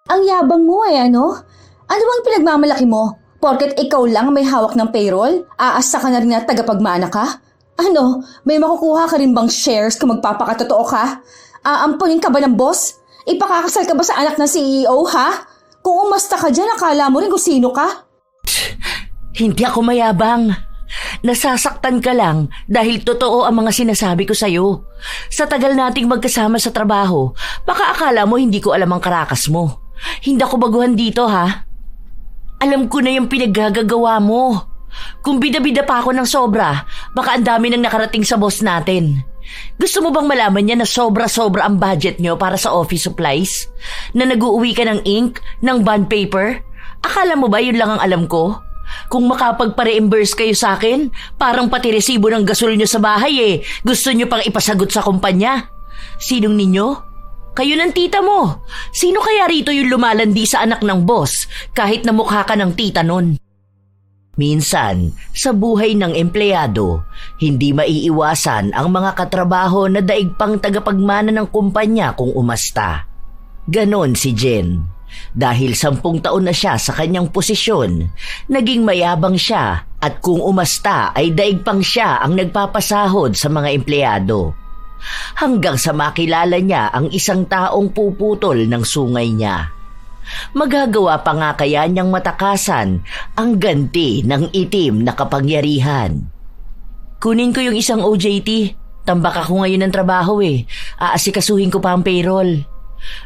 Ang yabang mo ano? Ano bang pinagmamalaki mo? Porket ikaw lang may hawak ng payroll, aasa ka na rin na tagapagmana ka? Ano, may makukuha ka rin bang shares kung magpapakatotoo ka? Aampunin ka ba ng boss? Ipakakasal ka ba sa anak ng CEO, ha? Kung umasta ka dyan, akala mo rin kung sino ka? Hindi ako mayabang. Nasasaktan ka lang dahil totoo ang mga sinasabi ko sa'yo. Sa tagal nating magkasama sa trabaho, baka akala mo hindi ko alam ang karakas mo. Hindi ako baguhan dito, ha? Alam ko na yung pinaggagawa mo. Kung bida-bida pa ako ng sobra, baka ang dami nang nakarating sa boss natin. Gusto mo bang malaman niya na sobra-sobra ang budget niyo para sa office supplies? Na nag-uuwi ka ng ink, ng bond paper? Akala mo ba yun lang ang alam ko? Kung makapagpa-reimburse kayo sa akin, parang pati resibo ng gasol nyo sa bahay gusto nyo pang ipasagot sa kumpanya. Sinong ninyo? Kayo ng tita mo. Sino kaya rito yung lumalandi sa anak ng boss kahit na mukha ka ng tita nun? Minsan, sa buhay ng empleyado, hindi maiiwasan ang mga katrabaho na daig pang tagapagmana ng kumpanya kung umasta. Ganon si Jen. Dahil 10 taon na siya sa kanyang posisyon, naging mayabang siya at kung umasta ay daig pang siya ang nagpapasahod sa mga empleyado. Hanggang sa makilala niya ang isang taong puputol ng sungay niya. Magagawa pa nga kaya niyang matakasan ang ganti ng itim na kapangyarihan. Kunin ko yung isang OJT. Tambak ako ngayon ng trabaho Aasikasuhin ko pa ang payroll.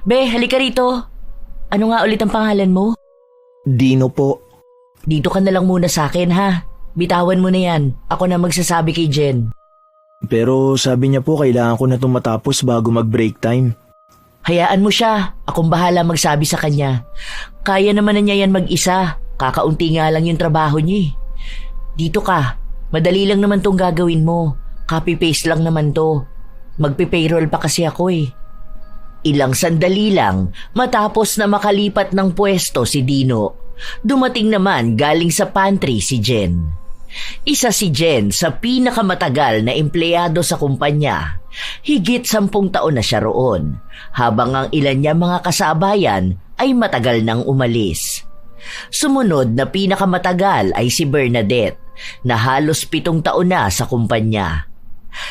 Be, halika rito. Ano nga ulit ang pangalan mo? Dino po. Dito ka na lang muna sa akin, ha? Bitawan mo na yan. Ako na magsasabi kay Jen. Pero sabi niya po kailangan ko na itong matapos bago mag-break time. Hayaan mo siya. Akong bahala magsabi sa kanya. Kaya naman na niya yan mag-isa. Kakaunti nga lang yung trabaho niya. Dito ka. Madali lang naman tong gagawin mo. Copy-paste lang naman to. Magpe-payroll pa kasi ako Ilang sandali lang matapos na makalipat ng pwesto si Dino, dumating naman galing sa pantry si Jen. Isa si Jen sa pinakamatagal na empleyado sa kumpanya. Higit 10 taon na siya roon, habang ang ilan niya mga kasabayan ay matagal nang umalis. Sumunod na pinakamatagal ay si Bernadette, na halos 7 taon na sa kumpanya.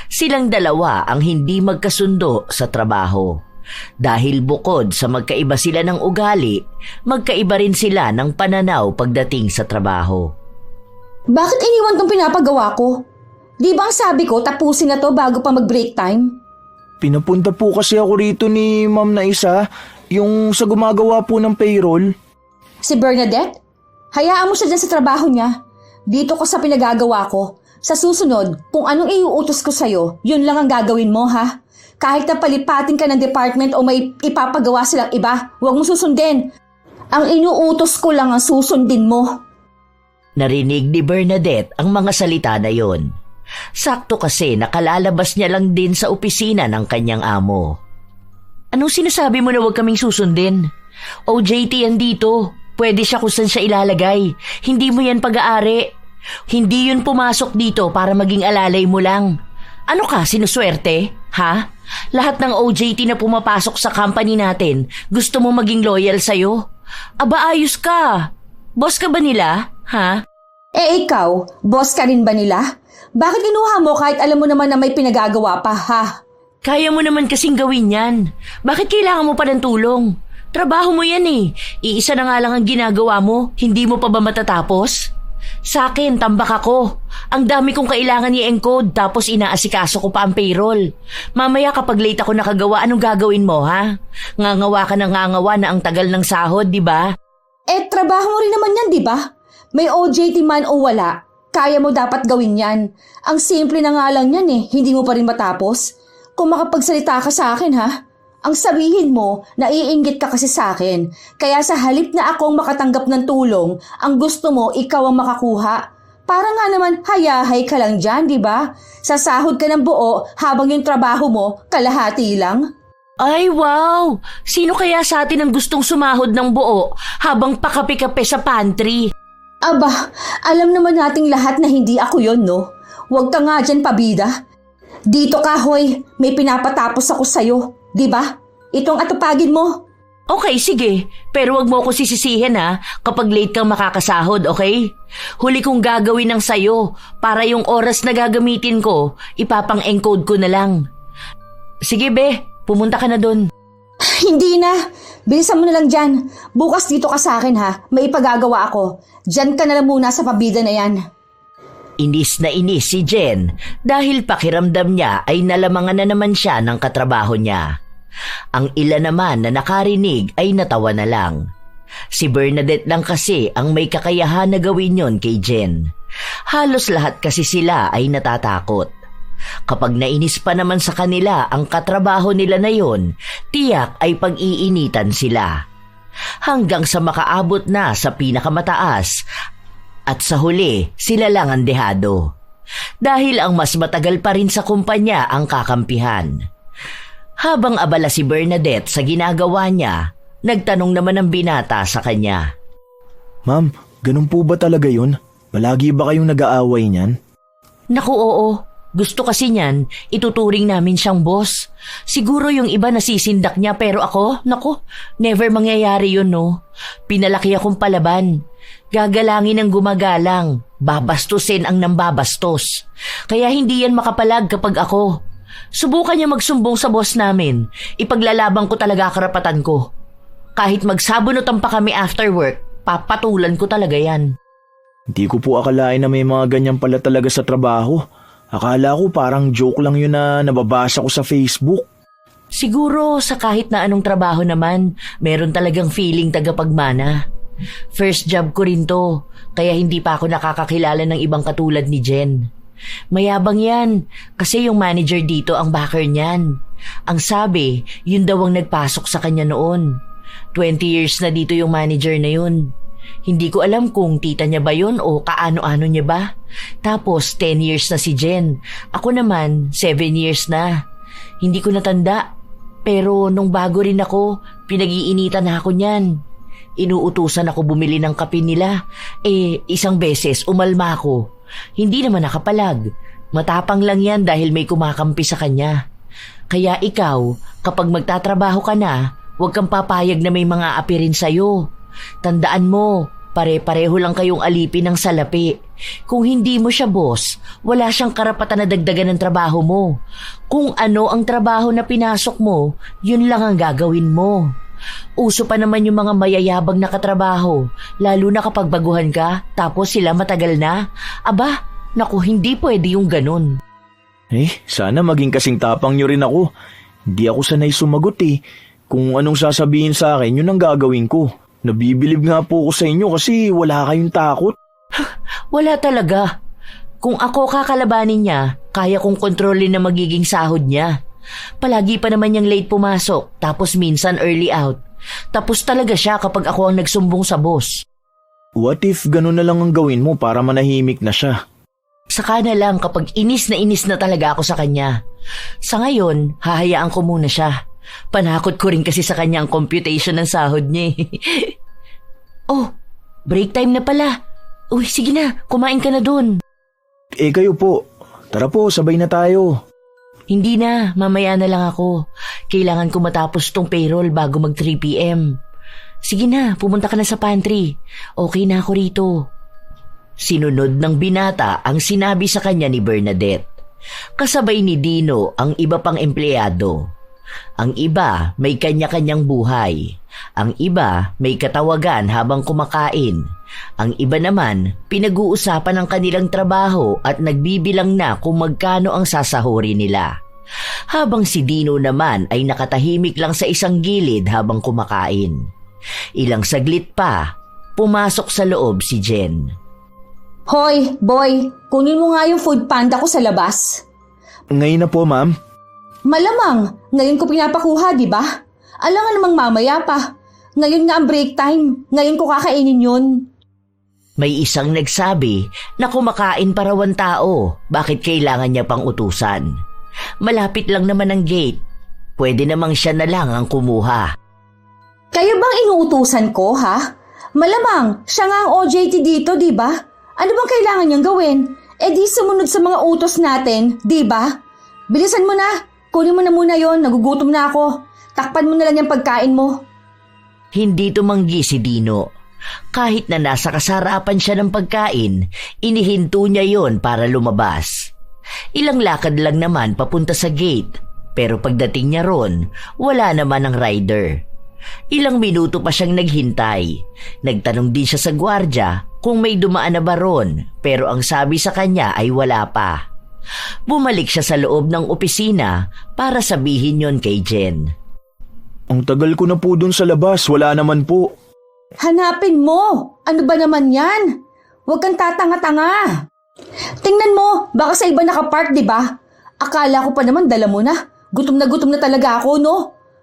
Silang dalawa ang hindi magkasundo sa trabaho. Dahil bukod sa magkaiba sila ng ugali, magkaiba rin sila ng pananaw pagdating sa trabaho. Bakit iniwan tong pinapagawa ko? Di ba ang sabi ko tapusin na to bago pa mag-break time? Pinapunta po kasi ako rito ni Ma'am na isa, yung sa gumagawa po ng payroll. Si Bernadette? Hayaan mo siya dyan sa trabaho niya. Dito ko sa pinagagawa ko. Sa susunod, kung anong iuutos ko sa'yo, yun lang ang gagawin mo, ha? Kahit na palipatin ka ng department o may ipapagawa silang iba, huwag mo susundin. Ang inuutos ko lang ang susundin mo. Narinig ni Bernadette ang mga salita na yon. Sakto kasi nakalalabas niya lang din sa opisina ng kanyang amo. Anong sinasabi mo na huwag kaming susundin? OJT yan dito. Pwede siya kung saan siya ilalagay. Hindi mo yan pag-aari. Hindi yun pumasok dito para maging alalay mo lang. Ano ka, sinuswerte? Ha? Lahat ng OJT na pumapasok sa company natin, gusto mo maging loyal sa'yo? Aba, ayos ka. Boss ka ba nila? Ha? Ikaw, boss ka rin ba nila? Bakit kinuha mo kahit alam mo naman na may pinagagawa pa, ha? Kaya mo naman kasing gawin yan. Bakit kailangan mo pa ng tulong? Trabaho mo yan Iisa na nga lang ang ginagawa mo, hindi mo pa ba matatapos? Sa akin, tambak ako. Ang dami kong kailangan i-encode tapos inaasikaso ko pa ang payroll. Mamaya kapag late ako nakagawa, anong gagawin mo, ha? Ngangawa ka ng ngangawa na ang tagal ng sahod, di ba? Trabaho mo rin naman yan, di ba? May OJT man o wala, kaya mo dapat gawin yan. Ang simple na nga lang yan hindi mo pa rin matapos. Kung makapagsalita ka sa akin, ha? Ang sabihin mo, naiinggit ka kasi sa akin. Kaya sa halip na akong makatanggap ng tulong, ang gusto mo, ikaw ang makakuha. Para nga naman, hayahay ka lang dyan, di ba? Sasahod ka ng buo habang yung trabaho mo, kalahati lang. Ay, wow! Sino kaya sa atin ang gustong sumahod ng buo habang pakape-kape sa pantry? Aba, alam naman nating lahat na hindi ako yon, no? Huwag ka nga dyan, pabida. Dito ka, hoy. May pinapatapos ako sa'yo. Di ba? Itong atupagin mo. Okay, sige. Pero wag mo ako sisisihin ha kapag late kang makakasahod, okay? Huli kong gagawin ng sayo para yung oras na gagamitin ko, ipapang-encode ko na lang. Sige be, pumunta ka na dun. Hindi na. Bilisan mo na lang dyan. Bukas dito ka sa akin ha. May ipagagawa ako. Dyan ka na lang muna sa pabida na yan. Inis na inis si Jen dahil pakiramdam niya ay nalamangan na naman siya ng katrabaho niya. Ang ilan naman na nakarinig ay natawa na lang. Si Bernadette lang kasi ang may kakayahan na gawin yon kay Jen. Halos lahat kasi sila ay natatakot. Kapag nainis pa naman sa kanila ang katrabaho nila na yon, tiyak ay pag-iinitan sila. Hanggang sa makaabot na sa pinakamataas at sa huli sila lang ang dehado. Dahil ang mas matagal pa rin sa kumpanya ang kakampihan. Habang abala si Bernadette sa ginagawa niya, nagtanong naman ang binata sa kanya. Ma'am, ganun po ba talaga yun? Malagi ba kayong nag-aaway niyan? Naku oo, gusto kasi niyan, ituturing namin siyang boss. Siguro yung iba nasisindak niya pero ako, naku, never mangyayari yun no. Pinalaki akong palaban. Gagalangin ang gumagalang, babastusin ang nambabastos. Kaya hindi yan makapalag kapag ako. Subukan niya magsumbong sa boss namin. Ipaglalabang ko talaga karapatan ko. Kahit magsabunutan pa kami after work, papatulan ko talaga yan. Hindi ko po akalain na may mga ganyan pala talaga sa trabaho. Akala ko parang joke lang yun na nababasa ko sa Facebook. Siguro sa kahit na anong trabaho naman, meron talagang feeling tagapagmana. First job ko rin to, kaya hindi pa ako nakakakilala ng ibang katulad ni Jen. Mayabang yan, kasi yung manager dito ang backer niyan. Ang sabi, yun daw ang nagpasok sa kanya noon. 20 years na dito yung manager na yun. Hindi ko alam kung tita niya ba yun o kaano-ano niya ba. Tapos 10 years na si Jen. Ako naman, 7 years na. Hindi ko natanda. Pero nung bago rin ako, pinag-iinitan na ako niyan. Inuutusan ako bumili ng kape nila. Isang beses umalma ako. Hindi naman nakapalag. Matapang lang yan dahil may kumakampi sa kanya. Kaya ikaw, kapag magtatrabaho ka na, huwag kang papayag na may mga api rin sa'yo. Tandaan mo, pare-pareho lang kayong alipin ng salapi. Kung hindi mo siya boss, wala siyang karapatan na dagdagan ng trabaho mo. Kung ano ang trabaho na pinasok mo, yun lang ang gagawin mo. Uso pa naman yung mga mayayabang na katrabaho, lalo na kapag baguhan ka, tapos sila matagal na. Aba, naku, hindi pwede yung ganun. Sana maging kasing tapang nyo rin ako. Hindi ako sanay sumagot Kung anong sasabihin sa akin, yun ang gagawin ko. Nabibilib nga po ako sa inyo kasi wala kayong takot. Wala talaga. Kung ako kakalabanin niya, kaya kong kontrolin na magiging sahod niya. Palagi pa naman niyang late pumasok, tapos minsan early out. Tapos talaga siya kapag ako ang nagsumbong sa boss. What if ganun na lang ang gawin mo para manahimik na siya? Saka na lang kapag inis na talaga ako sa kanya. Sa ngayon, hahayaan ko muna siya. Panakot ko rin kasi sa kanya ang computation ng sahod niya. Oh, break time na pala. Uy, sige na, kumain ka na dun. Kayo po. Tara po, sabay na tayo. Hindi na, mamaya na lang ako. Kailangan ko matapos tong payroll bago mag 3 p.m. Sige na, pumunta ka na sa pantry. Okay na ako rito. Sinunod ng binata ang sinabi sa kanya ni Bernadette. Kasabay ni Dino ang iba pang empleyado. Ang iba may kanya-kanyang buhay. Ang iba may katawagan habang kumakain. Ang iba naman pinag-uusapan ang kanilang trabaho at nagbibilang na kung magkano ang sasahuri nila. Habang si Dino naman ay nakatahimik lang sa isang gilid habang kumakain. Ilang saglit pa, pumasok sa loob si Jen. Hoy, boy, kunin mo nga yung food panda ko sa labas. Ngayon na po, ma'am. Malamang, ngayon ko pinapakuha, di ba? Alam nga namang mamaya pa. Ngayon nga ang break time. Ngayon ko kakainin yun. May isang nagsabi na kumakain para ang tao. Bakit kailangan niya pang utusan? Malapit lang naman ang gate. Pwede namang siya na lang ang kumuha. Kayo bang inuutusan ko, ha? Malamang, siya nga ang OJT dito, di ba? Ano bang kailangan niyang gawin? Di sumunod sa mga utos natin, di ba? Bilisan mo na. Kunin mo na muna yon, nagugutom na ako. Takpan mo na lang yung pagkain mo. Hindi tumanggi si Dino. Kahit na nasa kasarapan siya ng pagkain, inihinto niya yon para lumabas. Ilang lakad lang naman papunta sa gate, pero pagdating niya ron, wala naman ang rider. Ilang minuto pa siyang naghintay. Nagtanong din siya sa gwardya kung may dumaan na ba ron, pero ang sabi sa kanya ay wala pa. Bumalik siya sa loob ng opisina para sabihin yon kay Jen. Ang tagal ko na po dun sa labas, wala naman po. Hanapin mo! Ano ba naman yan? Huwag kang tatanga-tanga. Tingnan mo, baka sa iba nakapark, di ba? Akala ko pa naman dala mo na. Gutom na talaga ako, no?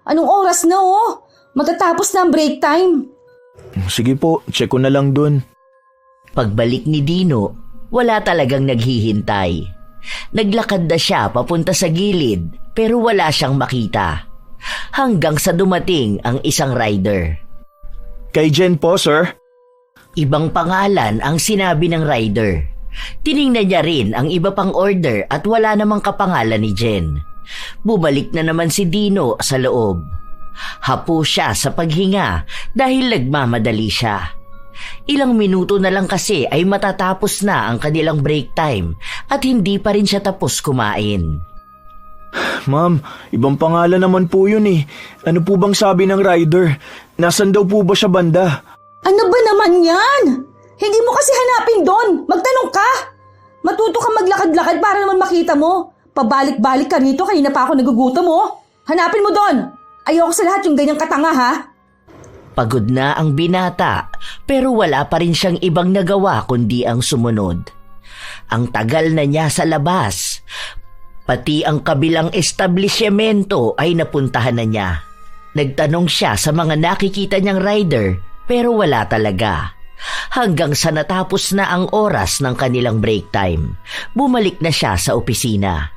Anong oras na, oh? Matatapos na ang break time. Sige po, check ko na lang dun. Pagbalik ni Dino, wala talagang naghihintay. Naglakad na siya papunta sa gilid pero wala siyang makita. Hanggang sa dumating ang isang rider. Kay Jen po, sir. Ibang pangalan ang sinabi ng rider. Tiningnan niya rin ang iba pang order at wala namang kapangalan ni Jen. Bumalik na naman si Dino sa loob. Hapo siya sa paghinga dahil nagmamadali siya. Ilang minuto na lang kasi ay matatapos na ang kanilang break time at hindi pa rin siya tapos kumain. Ma'am, ibang pangalan naman po yun eh. Ano po bang sabi ng rider? Nasaan daw po ba siya banda? Ano ba naman yan? Hindi mo kasi hanapin doon. Magtanong ka. Matuto ka maglakad-lakad para naman makita mo. Pabalik-balik ka rito, kanina pa ako nagugutom mo. Hanapin mo doon. Ayoko sa lahat yung ganyang katanga, ha? Pagod na ang binata pero wala pa rin siyang ibang nagawa kundi ang sumunod. Ang tagal na niya sa labas. Pati ang kabilang establishmento ay napuntahan na niya. Nagtanong siya sa mga nakikita niyang rider pero wala talaga. Hanggang sa natapos na ang oras ng kanilang break time, bumalik na siya sa opisina.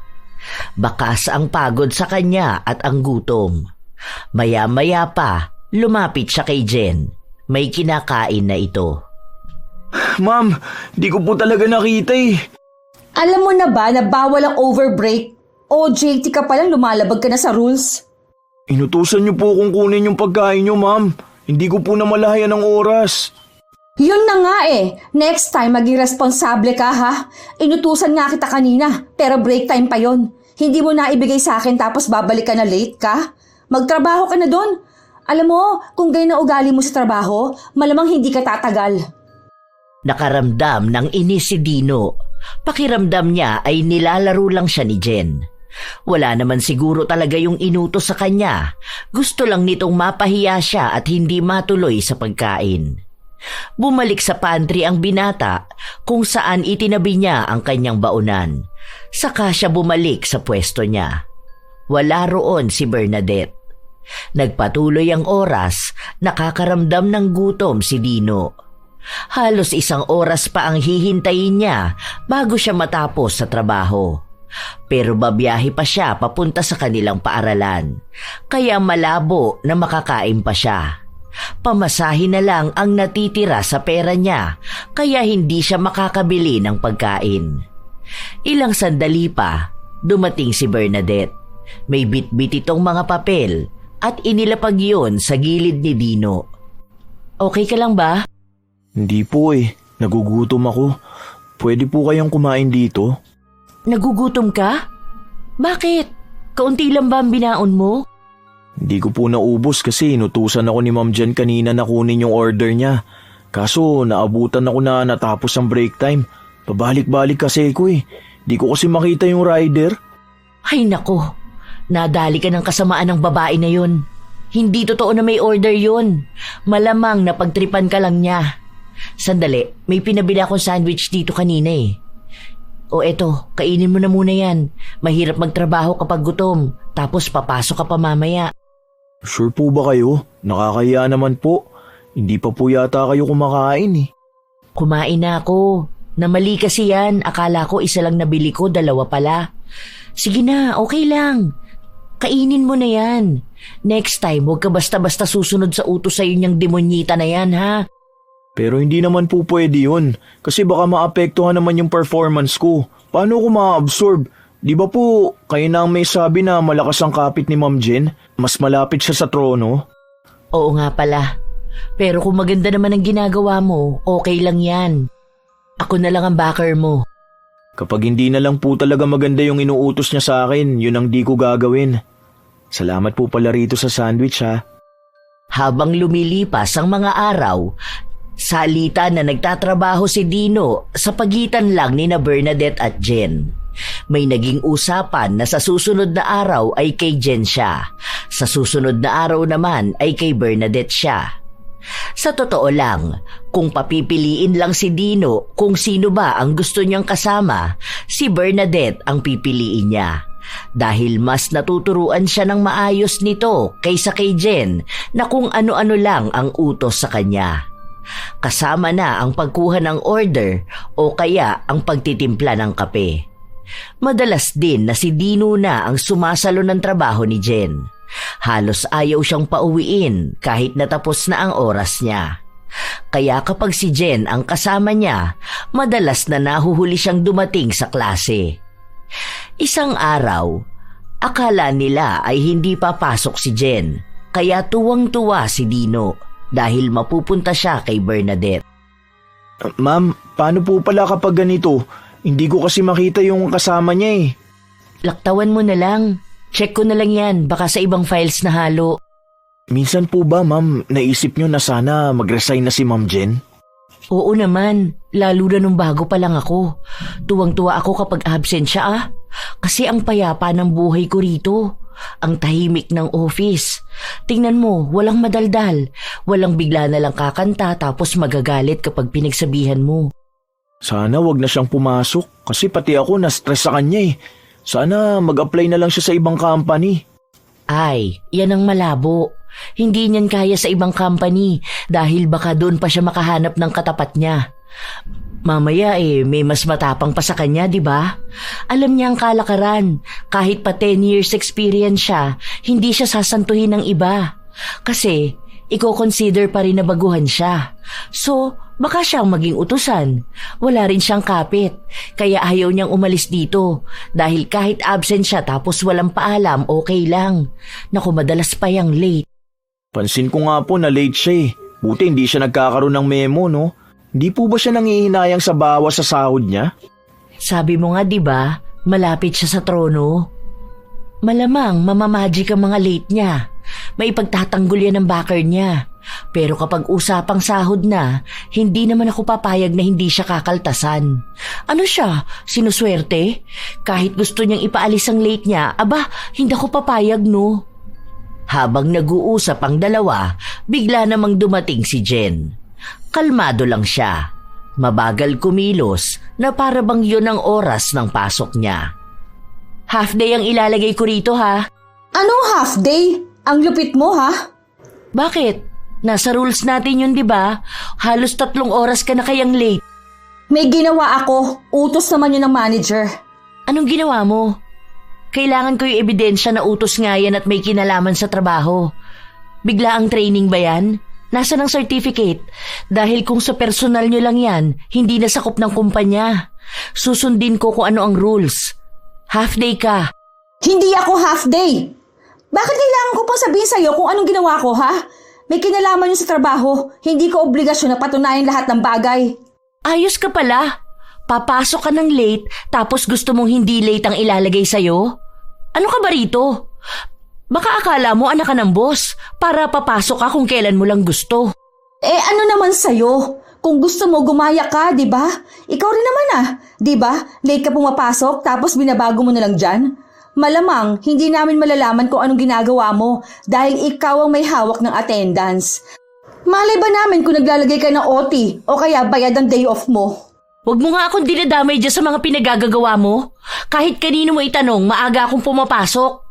Bakas ang pagod sa kanya at ang gutom. Maya-maya pa, lumapit siya kay Jen. May kinakain na ito. Ma'am, di ko po talaga nakita eh. Alam mo na ba na bawal ang overbreak? OJT ka palang lumalabag ka na sa rules. Inutusan niyo po kung kunin yung pagkain niyo, ma'am. Hindi ko po namalayan ng oras. Yun na nga eh. Next time maging responsable ka, ha? Inutusan nga kita kanina, pero break time pa yon. Hindi mo na ibigay sa akin tapos babalik ka na late ka? Magtrabaho ka na doon. Alam mo, kung ganyan na ugali mo sa trabaho, malamang hindi ka tatagal. Nakaramdam ng inis si Dino. Pakiramdam niya ay nilalaro lang siya ni Jen. Wala naman siguro talaga yung inutos sa kanya. Gusto lang nitong mapahiya siya at hindi matuloy sa pagkain. Bumalik sa pantry ang binata kung saan itinabi niya ang kanyang baunan. Saka siya bumalik sa pwesto niya. Wala roon si Bernadette. Nagpatuloy ang oras, nakakaramdam ng gutom si Dino. Halos 1 oras pa ang hihintayin niya bago siya matapos sa trabaho. Pero babiyahe pa siya papunta sa kanilang paaralan, kaya malabo na makakain pa siya. Pamasahin na lang ang natitira sa pera niya, kaya hindi siya makakabili ng pagkain. Ilang sandali pa, dumating si Bernadette. May bitbit itong mga papel at inilapag yun sa gilid ni Dino. Okay ka lang ba? Hindi po eh. Nagugutom ako. Pwede po kayang kumain dito? Nagugutom ka? Bakit? Kaunti lang ba ang binaon mo? Hindi ko po naubos kasi inutusan ako ni Ma'am Jen kanina na kunin yung order niya. Kaso naabutan ako na natapos ang break time. Pabalik-balik kasi ko eh. Di ko kasi makita yung rider. Ay nako, nadali ka ng kasamaan ng babae na yun. Hindi totoo na may order yun. Malamang napagtripan ka lang niya. Sandali, may pinabili akong sandwich dito kanina eh. O eto, kainin mo na muna yan. Mahirap magtrabaho kapag gutom, tapos papasok ka pa mamaya. Sure po ba kayo? Nakakahiya naman po. Hindi pa po yata kayo kumakain eh. Kumain na ako. Namali kasi yan. Akala ko isa lang nabili ko, 2 pala. Sige na, okay lang. Kainin mo na yan. Next time, huwag ka basta-basta susunod sa utos sa'yo niyang demonyita na yan, ha? Pero hindi naman po pwede yun. Kasi baka maapektuhan naman yung performance ko. Paano ko ma-absorb? Di ba po, kayo na ang may sabi na malakas ang kapit ni Ma'am Jen? Mas malapit siya sa trono? Oo nga pala. Pero kung maganda naman ang ginagawa mo, okay lang yan. Ako na lang ang backer mo. Kapag hindi na lang po talaga maganda yung inuutos niya sa akin, yun ang di ko gagawin. Salamat po pala rito sa sandwich ha. Habang lumilipas ang mga araw, salita na nagtatrabaho si Dino sa pagitan lang ni na Bernadette at Jen. May naging usapan na sa susunod na araw ay kay Jen siya. Sa susunod na araw naman ay kay Bernadette siya. Sa totoo lang, kung papipiliin lang si Dino kung sino ba ang gusto niyang kasama, si Bernadette ang pipiliin niya. Dahil mas natuturuan siya ng maayos nito kaysa kay Jen na kung ano-ano lang ang utos sa kanya. Kasama na ang pagkuha ng order o kaya ang pagtitimpla ng kape. Madalas din na si Dino na ang sumasalo ng trabaho ni Jen. Halos ayaw siyang pauwiin kahit natapos na ang oras niya. Kaya kapag si Jen ang kasama niya, madalas na nahuhuli siyang dumating sa klase. Isang araw, akala nila ay hindi papasok si Jen, kaya tuwang-tuwa si Dino dahil mapupunta siya kay Bernadette. Ma'am, paano po pala kapag ganito? Hindi ko kasi makita yung kasama niya eh. Laktawan mo na lang. Check ko na lang yan, baka sa ibang files na halo. Minsan po ba ma'am, naisip niyo na sana mag-resign na si Ma'am Jen? Oo naman, lalo na nung bago pa lang ako. Tuwang-tuwa ako kapag absent siya Kasi ang payapa ng buhay ko rito. Ang tahimik ng office. Tingnan mo, walang madaldal. Walang bigla na lang kakanta tapos magagalit kapag pinagsabihan mo. Sana wag na siyang pumasok kasi pati ako na-stress sa kanya eh. Sana mag-apply na lang siya sa ibang company. Ay, yan ang malabo. Hindi niyan kaya sa ibang company dahil baka doon pa siya makahanap ng katapat niya. Mamaya may mas matapang pa sa kanya, di ba? Alam niya ang kalakaran. Kahit pa 10 years experience siya, hindi siya sasantuhin ng iba. Kasi, i-consider pa rin na baguhan siya. So, baka siyang maging utusan. Wala rin siyang kapit. Kaya ayaw niyang umalis dito. Dahil kahit absent siya tapos walang paalam, okay lang. Naku, madalas pa yang late. Pansin ko nga po na late siya eh. Buti hindi siya nagkakaroon ng memo, no? Hindi po ba siya nangihinayang sa bawas sa sahod niya? Sabi mo nga, di ba, malapit siya sa trono. Malamang mamamagic ang mga late niya. May ipagtatanggol yan ng backer niya. Pero kapag usapang sahod na, hindi naman ako papayag na hindi siya kakaltasan. Ano siya? Sinuswerte? Kahit gusto niyang ipaalis ang late niya, aba, hindi ako papayag, no? Habang nag-uusap ang dalawa, bigla namang dumating si Jen. Kalmado lang siya. Mabagal kumilos na para bang yun ang oras ng pasok niya. Half day ang ilalagay ko rito, ha? Anong half day? Ang lupit mo, ha? Bakit? Nasa rules natin yun, di ba? Halos 3 oras ka na kayang late. May ginawa ako. Utos naman yun ng manager. Anong ginawa mo? Kailangan ko yung ebidensya na utos nga yan at may kinalaman sa trabaho. Bigla ang training ba yan? Nasa ng certificate? Dahil kung sa personal nyo lang yan, hindi na sakop ng kumpanya. Susundin ko kung ano ang rules. Half day ka. Hindi ako half day. Bakit kailangan ko pang sabihin sa'yo kung anong ginawa ko, ha? May kinalaman yun sa trabaho. Hindi ko obligasyon na patunayan lahat ng bagay. Ayos ka pala. Papasok ka ng late tapos gusto mong hindi late ang ilalagay sa'yo? Ano ka ba rito? Baka akala mo anak ka ng boss para papasok ka kung kailan mo lang gusto. Ano naman sa'yo? Kung gusto mo, gumaya ka, di ba? Ikaw rin naman di ba? Late ka pumapasok tapos binabago mo na lang dyan? Malamang, hindi namin malalaman kung anong ginagawa mo dahil ikaw ang may hawak ng attendance. Malay ba namin kung naglalagay ka ng OT o kaya bayad ang day off mo? Huwag mo nga akong dinadamay dyan sa mga pinagagagawa mo. Kahit kanino mo itanong, maaga akong pumapasok.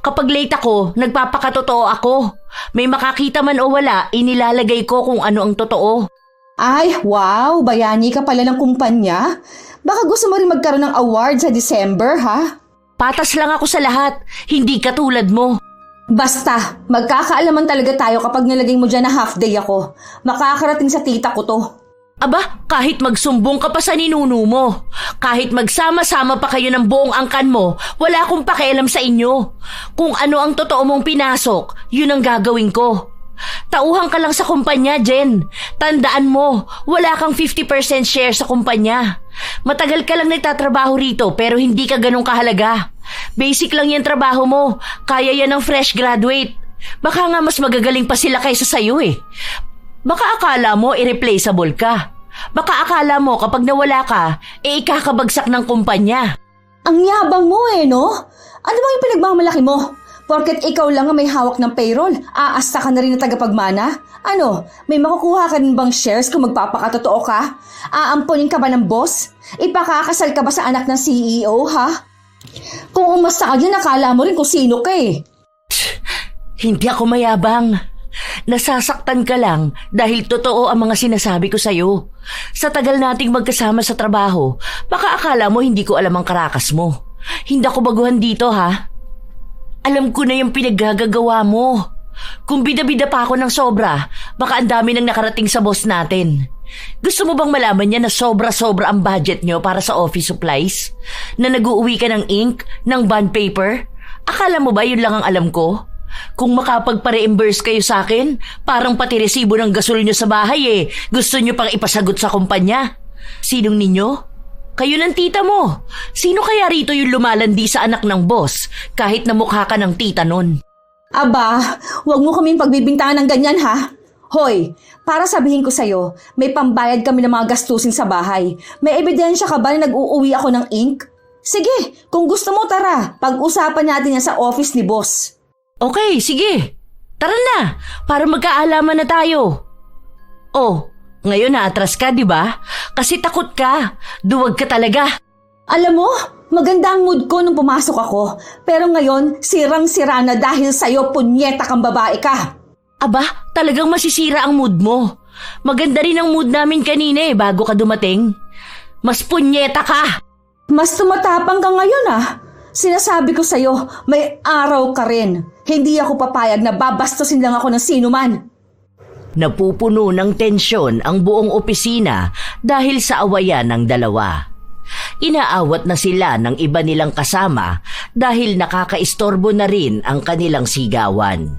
Kapag late ako, nagpapakatotoo ako. May makakita man o wala, inilalagay ko kung ano ang totoo. Ay, wow! Bayani ka pala ng kumpanya. Baka gusto mo rin magkaroon ng award sa December, ha? Patas lang ako sa lahat, hindi katulad mo. Basta, magkakaalaman talaga tayo kapag nilagay mo dyan na half day ako. Makakarating sa tita ko to. Aba, kahit magsumbong ka pa sa ninuno mo, kahit magsama-sama pa kayo ng buong angkan mo, wala akong pakialam sa inyo. Kung ano ang totoo mong pinasok, yun ang gagawin ko. Tauhan ka lang sa kumpanya, Jen. Tandaan mo, wala kang 50% share sa kumpanya. Matagal ka lang nagtatrabaho rito pero hindi ka ganun kahalaga. Basic lang yan trabaho mo. Kaya yan ng fresh graduate. Baka nga mas magagaling pa sila kaysa sayo eh. Baka akala mo irreplaceable ka. Baka akala mo kapag nawala ka, ikakabagsak ng kumpanya. Ang yabang mo no? Ano bang yung pinagmamalaki mo? Porket ikaw lang ang may hawak ng payroll, aasta ka na rin na tagapagmana? Ano, may makukuha ka rin bang shares kung magpapakatotoo ka? Aampunin ka ba ng boss? Ipakakasal ka ba sa anak ng CEO, ha? Kung umasta ka dyan, nakala mo rin kung sino ka eh. Hindi ako mayabang. Nasasaktan ka lang dahil totoo ang mga sinasabi ko sa'yo. Sa tagal nating magkasama sa trabaho, baka akala mo hindi ko alam ang karakas mo. Hindi ako baguhan dito, ha? Alam ko na yung pinaggagawa mo. Kung bida-bida pa ako ng sobra, baka ang dami nang nakarating sa boss natin. Gusto mo bang malaman niya na sobra-sobra ang budget niyo para sa office supplies? Na nag-uuwi ka ng ink, ng bond paper? Akala mo ba yun lang ang alam ko? Kung makapagpa-reimburse kayo sa akin, parang pati resibo ng gasol niyo sa bahay gusto niyo pang ipasagot sa kumpanya. Sinong ninyo? Kayo ng tita mo. Sino kaya rito yung lumalandi sa anak ng boss kahit namukha ka ng tita nun? Aba, huwag mo kaming pagbibintangan ng ganyan ha. Hoy, para sabihin ko sa'yo, may pambayad kami ng mga gastusin sa bahay. May ebidensya ka ba na nag-uuwi ako ng ink? Sige, kung gusto mo tara, pag-usapan natin yan sa office ni boss. Okay, sige. Tara na, para magkaalaman na tayo. Oh, ngayon naatras ka, di ba? Kasi takot ka. Duwag ka talaga. Alam mo, maganda ang mood ko nung pumasok ako. Pero ngayon, sirang-sira na dahil sa'yo punyeta kang babae ka. Aba, talagang masisira ang mood mo. Maganda rin ang mood namin kanina bago ka dumating. Mas punyeta ka. Mas tumatapang ka ngayon Sinasabi ko sa'yo, may araw ka rin. Hindi ako papayag na babastusin lang ako ng sino man. Napupuno ng tensyon ang buong opisina dahil sa awayan ng dalawa. Inaawat na sila ng iba nilang kasama dahil nakakaistorbo na rin ang kanilang sigawan.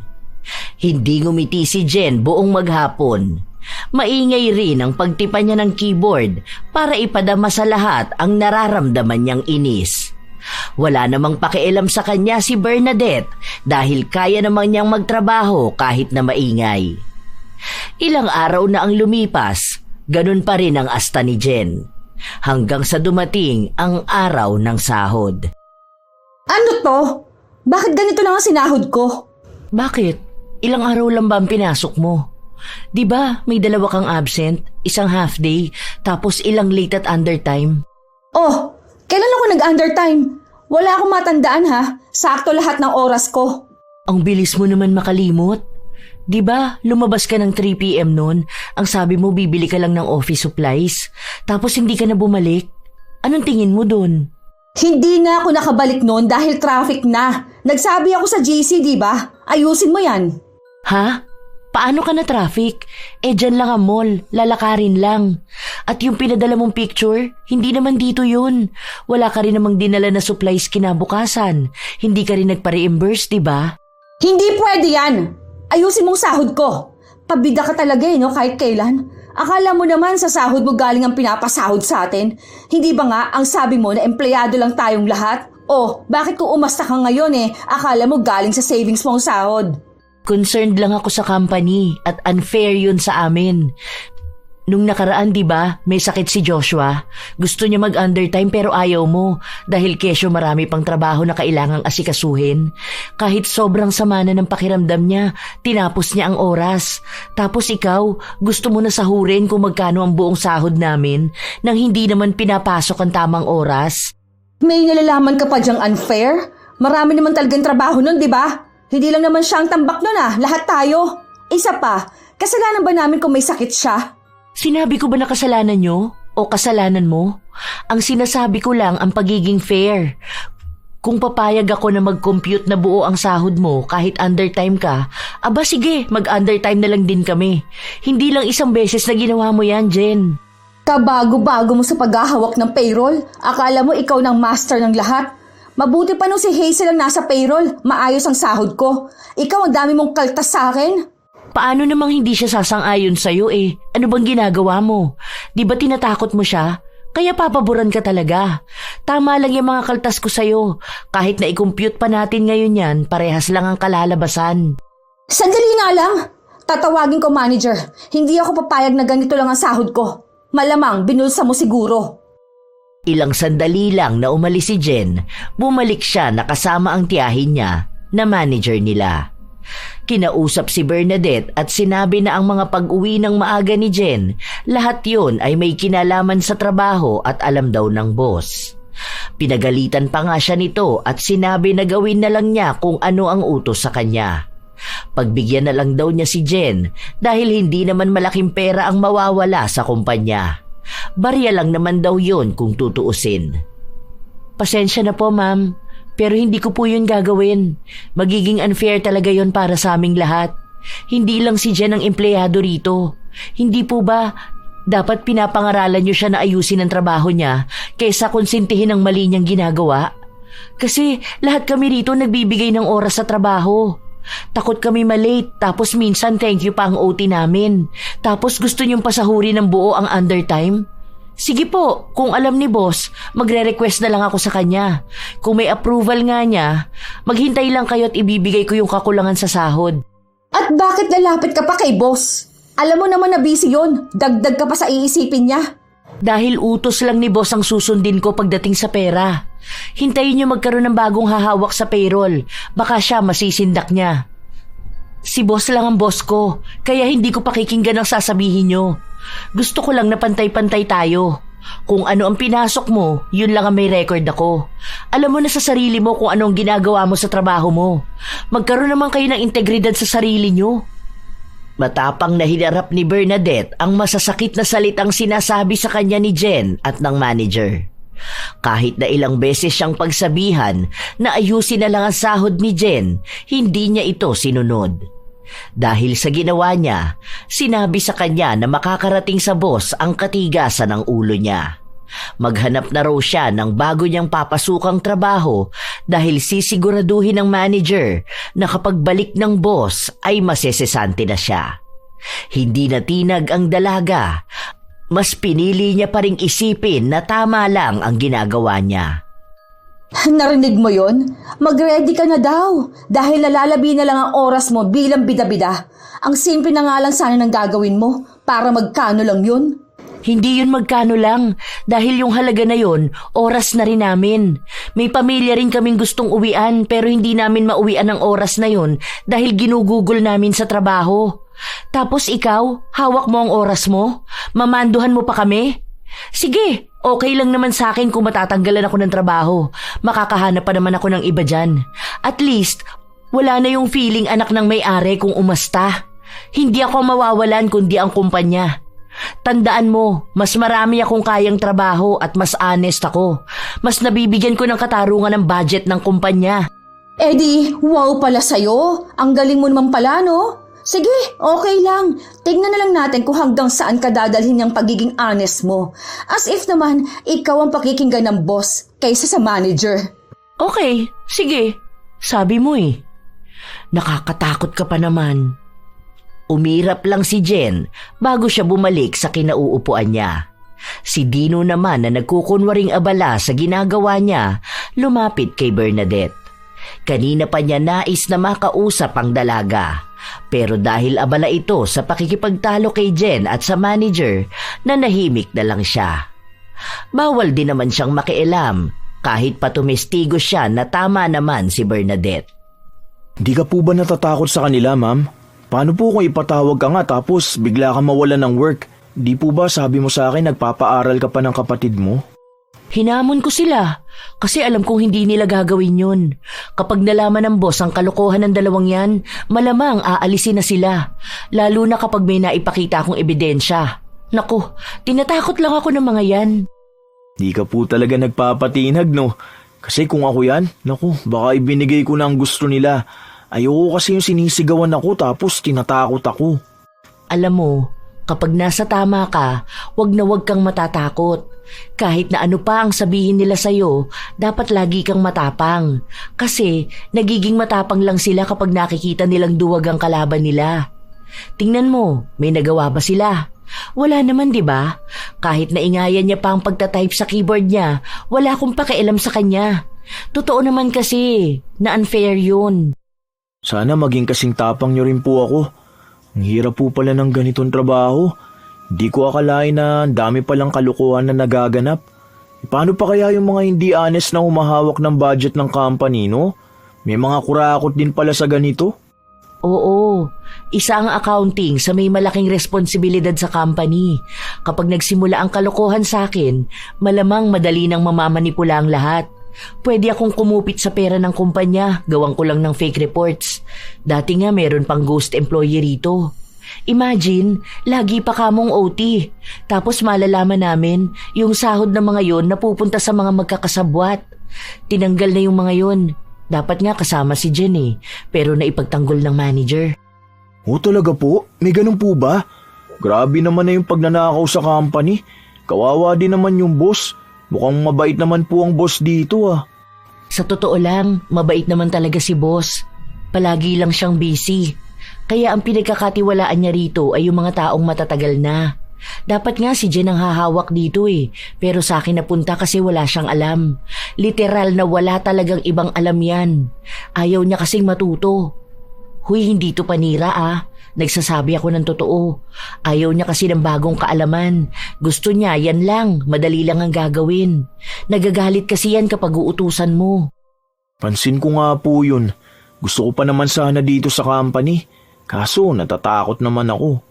Hindi ngumiti si Jen buong maghapon. Maingay rin ang pagtipa niya ng keyboard para ipadama sa lahat ang nararamdaman niyang inis. Wala namang pakialam sa kanya si Bernadette dahil kaya namang niyang magtrabaho kahit na maingay. Ilang araw na ang lumipas, ganun pa rin ang asta ni Jen. Hanggang sa dumating ang araw ng sahod. Ano to? Bakit ganito lang ang sinahod ko? Bakit? Ilang araw lang ba ang pinasok mo? Di ba may 2 kang absent, isang half day, tapos ilang late at undertime? Oh, kailan ako nag-undertime? Wala akong matandaan Sakto lahat ng oras ko. Ang bilis mo naman makalimot. Di ba, lumabas ka ng 3 p.m. noon, ang sabi mo bibili ka lang ng office supplies, tapos hindi ka na bumalik? Anong tingin mo dun? Hindi na ako nakabalik noon dahil traffic na. Nagsabi ako sa GC, di ba? Ayusin mo yan. Ha? Paano ka na traffic? Dyan lang ang mall, lalakarin lang. At yung pinadala mong picture, hindi naman dito yun. Wala ka rin namang dinala na supplies kinabukasan. Hindi ka rin nagpa-reimburse, di ba? Hindi pwede yan. Ayusin mong sahod ko. Pabida ka talaga kahit kailan. Akala mo naman sa sahod mo galing ang pinapasahod sa atin. Hindi ba nga ang sabi mo na empleyado lang tayong lahat? O, bakit kung umasta ka ngayon akala mo galing sa savings mo ang sahod? Concerned lang ako sa company at unfair yun sa amin. Nung nakaraan, di ba, may sakit si Joshua. Gusto niya mag-undertime pero ayaw mo dahil kesyo marami pang trabaho na kailangang asikasuhin. Kahit sobrang sama na ng pakiramdam niya, tinapos niya ang oras. Tapos ikaw, gusto mo na sahurin kung magkano ang buong sahod namin nang hindi naman pinapasok ang tamang oras. May nalalaman ka pa diyang unfair? Marami naman talagang trabaho nun, di ba? Hindi lang naman siya ang tambak nun lahat tayo. Isa pa, kasalanan ba namin kung may sakit siya? Sinabi ko ba na kasalanan nyo? O kasalanan mo? Ang sinasabi ko lang ang pagiging fair. Kung papayag ako na mag-compute na buo ang sahod mo kahit undertime ka, aba sige, mag-undertime na lang din kami. Hindi lang isang beses na ginawa mo yan, Jen. Kabago-bago mo sa paghahawak ng payroll. Akala mo ikaw ng master ng lahat. Mabuti pa nung si Hazel ang nasa payroll, maayos ang sahod ko. Ikaw ang dami mong kaltas sa akin. Paano namang hindi siya sasang-ayon sa'yo eh? Ano bang ginagawa mo? Di ba tinatakot mo siya? Kaya papaboran ka talaga. Tama lang yung mga kaltas ko sa'yo. Kahit na i-compute pa natin ngayon yan, parehas lang ang kalalabasan. Sandali nga lang. Tatawagin ko manager. Hindi ako papayag na ganito lang ang sahod ko. Malamang binulsa mo siguro. Ilang sandali lang na umalis si Jen, bumalik siya na kasama ang tiyahin niya na manager nila. Kinausap si Bernadette at sinabi na ang mga pag-uwi ng maaga ni Jen, lahat yon ay may kinalaman sa trabaho at alam daw ng boss. Pinagalitan pa nga siya nito at sinabi na gawin na lang niya kung ano ang utos sa kanya. Pagbigyan na lang daw niya si Jen dahil hindi naman malaking pera ang mawawala sa kumpanya. Barya lang naman daw yon kung tutuusin. Pasensya na po ma'am. Pero hindi ko po yun gagawin. Magiging unfair talaga yon para sa aming lahat. Hindi lang si Jen ang empleyado rito. Hindi po ba dapat pinapangaralan niyo siya na ayusin ang trabaho niya kaysa konsintihin ang mali niyang ginagawa? Kasi lahat kami rito nagbibigay ng oras sa trabaho. Takot kami malate tapos minsan thank you pa ang OT namin. Tapos gusto niyong pasahurin ng buo ang undertime? Sige po, kung alam ni boss, magre-request na lang ako sa kanya. Kung may approval nga niya, maghintay lang kayo at ibibigay ko yung kakulangan sa sahod. At bakit lalapit ka pa kay boss? Alam mo naman na busy yun. Dagdag ka pa sa iisipin niya. Dahil utos lang ni boss ang susundin ko pagdating sa pera. Hintayin niyo magkaroon ng bagong hahawak sa payroll. Baka siya masisindak niya. Si boss lang ang boss ko, kaya hindi ko pakikinggan ang sasabihin niyo. Gusto ko lang na pantay-pantay tayo. Kung ano ang pinasok mo, yun lang ang may record ako. Alam mo na sa sarili mo kung anong ginagawa mo sa trabaho mo. Magkaroon naman kayo ng integridad sa sarili nyo. Matapang na hinarap ni Bernadette ang masasakit na salitang sinasabi sa kanya ni Jen at ng manager. Kahit na ilang beses siyang pagsabihan na ayusin na lang ang sahod ni Jen, hindi niya ito sinunod. Dahil sa ginawa niya, sinabi sa kanya na makakarating sa boss ang katigasan ng ulo niya. Maghanap na raw siya ng bago niyang papasukang trabaho dahil sisiguraduhin ng manager na kapag balik ng boss ay masesesante na siya. Hindi natinag ang dalaga, mas pinili niya pa ring isipin na tama lang ang ginagawa niya. Narinig mo yon? Mag-ready ka na daw. Dahil nalalabi na lang ang oras mo bilang bida-bida. Ang simple na nga lang sana ng gagawin mo para magkano lang yun. Hindi yun magkano lang. Dahil yung halaga na yun, oras na rin namin. May pamilya rin kaming gustong uwian pero hindi namin mauwian ang oras na yun dahil ginugugol namin sa trabaho. Tapos ikaw, hawak mo ang oras mo? Mamanduhan mo pa kami? Sige, okay lang naman sa akin kung matatanggalan ako ng trabaho. Makakahanap pa naman ako ng iba dyan. At least, wala na yung feeling anak ng may-ari kung umasta. Hindi ako mawawalan kundi ang kumpanya. Tandaan mo, mas marami akong kayang trabaho at mas honest ako. Mas nabibigyan ko ng katarungan ng budget ng kumpanya. Eddie, wow pala sa'yo. Ang galing mo naman pala, no? Sige, okay lang. Tignan na lang natin kung hanggang saan ka dadalhin yung pagiging honest mo. As if naman, ikaw ang pakikinggan ng boss kaysa sa manager. Okay, sige. Sabi mo eh. Nakakatakot ka pa naman. Umirap lang si Jen bago siya bumalik sa kinauupuan niya. Si Dino naman na nagkukunwaring abala sa ginagawa niya, lumapit kay Bernadette. Kanina pa niya nais na makausap ang dalaga. Pero dahil abala ito sa pakikipagtalo kay Jen at sa manager, nanahimik na lang siya. Bawal din naman siyang makialam kahit patumestigo siya na tama naman si Bernadette. Di ka po ba natatakot sa kanila, ma'am? Paano po kung ipatawag ka nga tapos bigla ka mawalan ng work? Di po ba sabi mo sa akin nagpapaaral ka pa ng kapatid mo? Hinamon ko sila kasi alam kong hindi nila gagawin yun. Kapag nalaman ng boss ang kalokohan ng dalawang yan, malamang aalisin na sila. Lalo na kapag may naipakita akong ebidensya. Naku, tinatakot lang ako ng mga yan. Di ka po talaga nagpapatinag, no? Kasi kung ako yan, naku, baka ibinigay ko na ang gusto nila. Ayoko kasi yung sinisigawan ako tapos tinatakot ako. Alam mo, kapag nasa tama ka, wag na wag kang matatakot. Kahit na ano pa ang sabihin nila sa'yo, dapat lagi kang matapang. Kasi nagiging matapang lang sila kapag nakikita nilang duwag ang kalaban nila. Tingnan mo, may nagawa ba sila? Wala naman, di ba? Kahit naingayan niya pa ang pagtatype sa keyboard niya, wala akong pakialam sa kanya. Totoo naman kasi na unfair yun. Sana maging kasing tapang niyo rin po ako. Ang hirap po pala ng ganitong trabaho. Di ko akalain na ang dami palang kalukuhan na nagaganap. Paano pa kaya yung mga hindi honest na humahawak ng budget ng company, no? May mga kurakot din pala sa ganito. Oo, isa ang accounting sa may malaking responsibilidad sa company. Kapag nagsimula ang kalokohan sa akin, malamang madali nang mamamanipula ang lahat. Pwede akong kumupit sa pera ng kumpanya, gawang ko lang ng fake reports. Dati nga meron pang ghost employee rito. Imagine, lagi pa kamong OT. Tapos malalaman namin, yung sahod ng mga yon napupunta sa mga magkakasabwat. Tinanggal na yung mga yon. Dapat nga kasama si Jen pero naipagtanggol ng manager. Oh, talaga po? May ganun po ba? Grabe naman na yung pagnanakaw sa company. Kawawa din naman yung boss. Mukhang mabait naman po ang boss dito ah. Sa totoo lang, mabait naman talaga si boss. Palagi lang siyang busy. Kaya ang pinagkakatiwalaan niya rito ay yung mga taong matatagal na. Dapat nga si Jen ang hahawak dito pero sa akin napunta kasi wala siyang alam. Literal na wala talagang ibang alam yan. Ayaw niya kasing matuto. Huy, hindi to panira Nagsasabi ako ng totoo. Ayaw niya kasi ng bagong kaalaman. Gusto niya, yan lang, madali lang ang gagawin. Nagagalit kasi yan kapag uutusan mo. Pansin ko nga po yun. Gusto ko pa naman sana dito sa company. Kaso natatakot naman ako.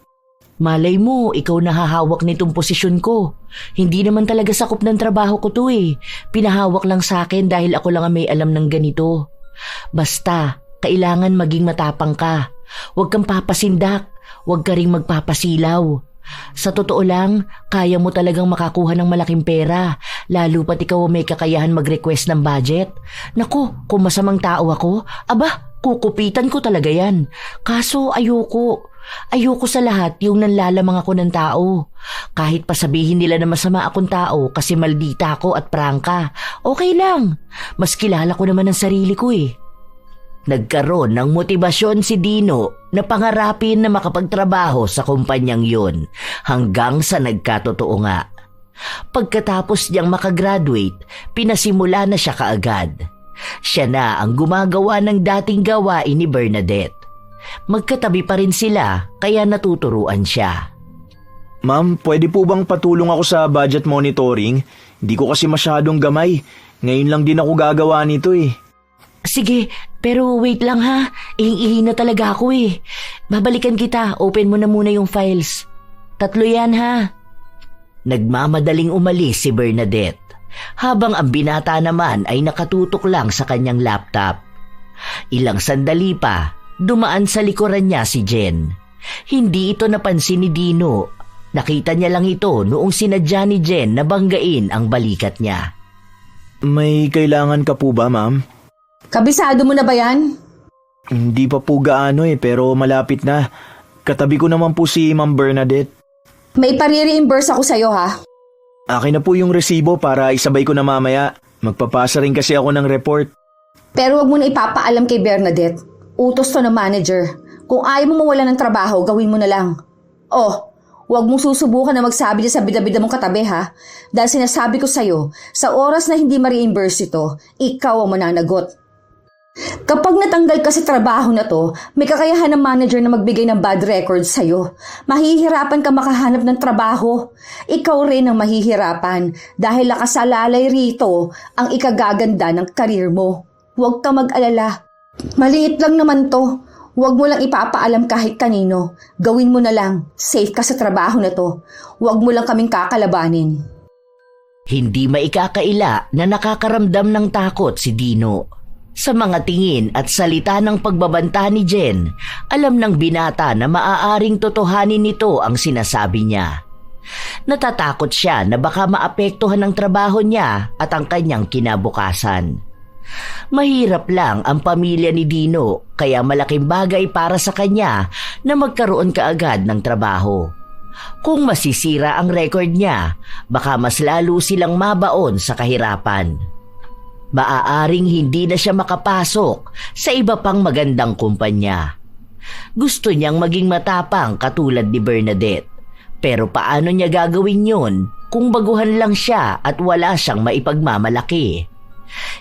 Malay mo, ikaw nahahawak nitong posisyon ko. Hindi naman talaga sakop ng trabaho ko to Pinahawak lang sa akin dahil ako lang ang may alam ng ganito. Basta, kailangan maging matapang ka. Huwag kang papasindak. Huwag ka ring magpapasilaw. Sa totoo lang, kaya mo talagang makakuha ng malaking pera. Lalo pat ikaw may kakayahan mag-request ng budget. Naku, kung masamang tao ako, kukupitan ko talaga yan. Kaso ayoko. Ayoko sa lahat yung nanlalamang ako ng tao. Kahit pa sabihin nila na masama akong tao kasi maldita ako at prangka, okay lang. Mas kilala ko naman ang sarili ko Nagkaroon ng motibasyon si Dino na pangarapin na makapagtrabaho sa kumpanyang yun hanggang sa nagkatotoo nga. Pagkatapos niyang makagraduate, pinasimula na siya kaagad. Siya na ang gumagawa ng dating gawain ni Bernadette. Magkatabi pa rin sila kaya natuturuan siya. Ma'am, pwede po bang patulong ako sa budget monitoring? Hindi ko kasi masyadong gamay. Ngayon lang din ako gagawa nito Sige, pero wait lang ha. Ihing-ihi na talaga ako Babalikan kita, open mo na muna yung files. 3 yan ha. Nagmamadaling umalis si Bernadette, habang ang binata naman ay nakatutok lang sa kanyang laptop. Ilang sandali pa, dumaan sa likuran niya si Jen. Hindi ito napansin ni Dino. Nakita niya lang ito noong sinadya ni Jen na banggain ang balikat niya. May kailangan ka po ba, ma'am? Kabisado mo na ba yan? Hindi pa po gaano pero malapit na. Katabi ko naman po si Ma'am Bernadette. May pare-reimburse ako sa'yo ha. Akin na po yung resibo para isabay ko na mamaya. Magpapasa rin kasi ako ng report. Pero wag mo na ipapaalam kay Bernadette. Utos to ng manager. Kung ayaw mo mawala ng trabaho, gawin mo na lang. Huwag mong susubukan na magsabi niya sa bida-bida mong katabi ha. Dahil sinasabi ko sa'yo, sa oras na hindi ma-reimburse ito, ikaw ang mananagot. Kapag natanggal ka sa trabaho na to, may kakayahan ng manager na magbigay ng bad records sa'yo. Mahihirapan ka makahanap ng trabaho. Ikaw rin ang mahihirapan dahil nakasalalay rito ang ikagaganda ng karir mo. Huwag ka mag-alala. Maliit lang naman to. Huwag mo lang ipapaalam kahit kanino. Gawin mo na lang. Safe ka sa trabaho na to. Huwag mo lang kaming kakalabanin. Hindi maikakaila na nakakaramdam ng takot si Dino. Sa mga tingin at salita ng pagbabanta ni Jen, alam ng binata na maaaring totohanin nito ang sinasabi niya. Natatakot siya na baka maapektuhan ang trabaho niya at ang kanyang kinabukasan. Mahirap lang ang pamilya ni Dino kaya malaking bagay para sa kanya na magkaroon kaagad ng trabaho. Kung masisira ang record niya, baka mas lalo silang mabaon sa kahirapan. Maaaring hindi na siya makapasok sa iba pang magandang kumpanya. Gusto niyang maging matapang katulad ni Bernadette. Pero paano niya gagawin yun kung baguhan lang siya at wala siyang maipagmamalaki?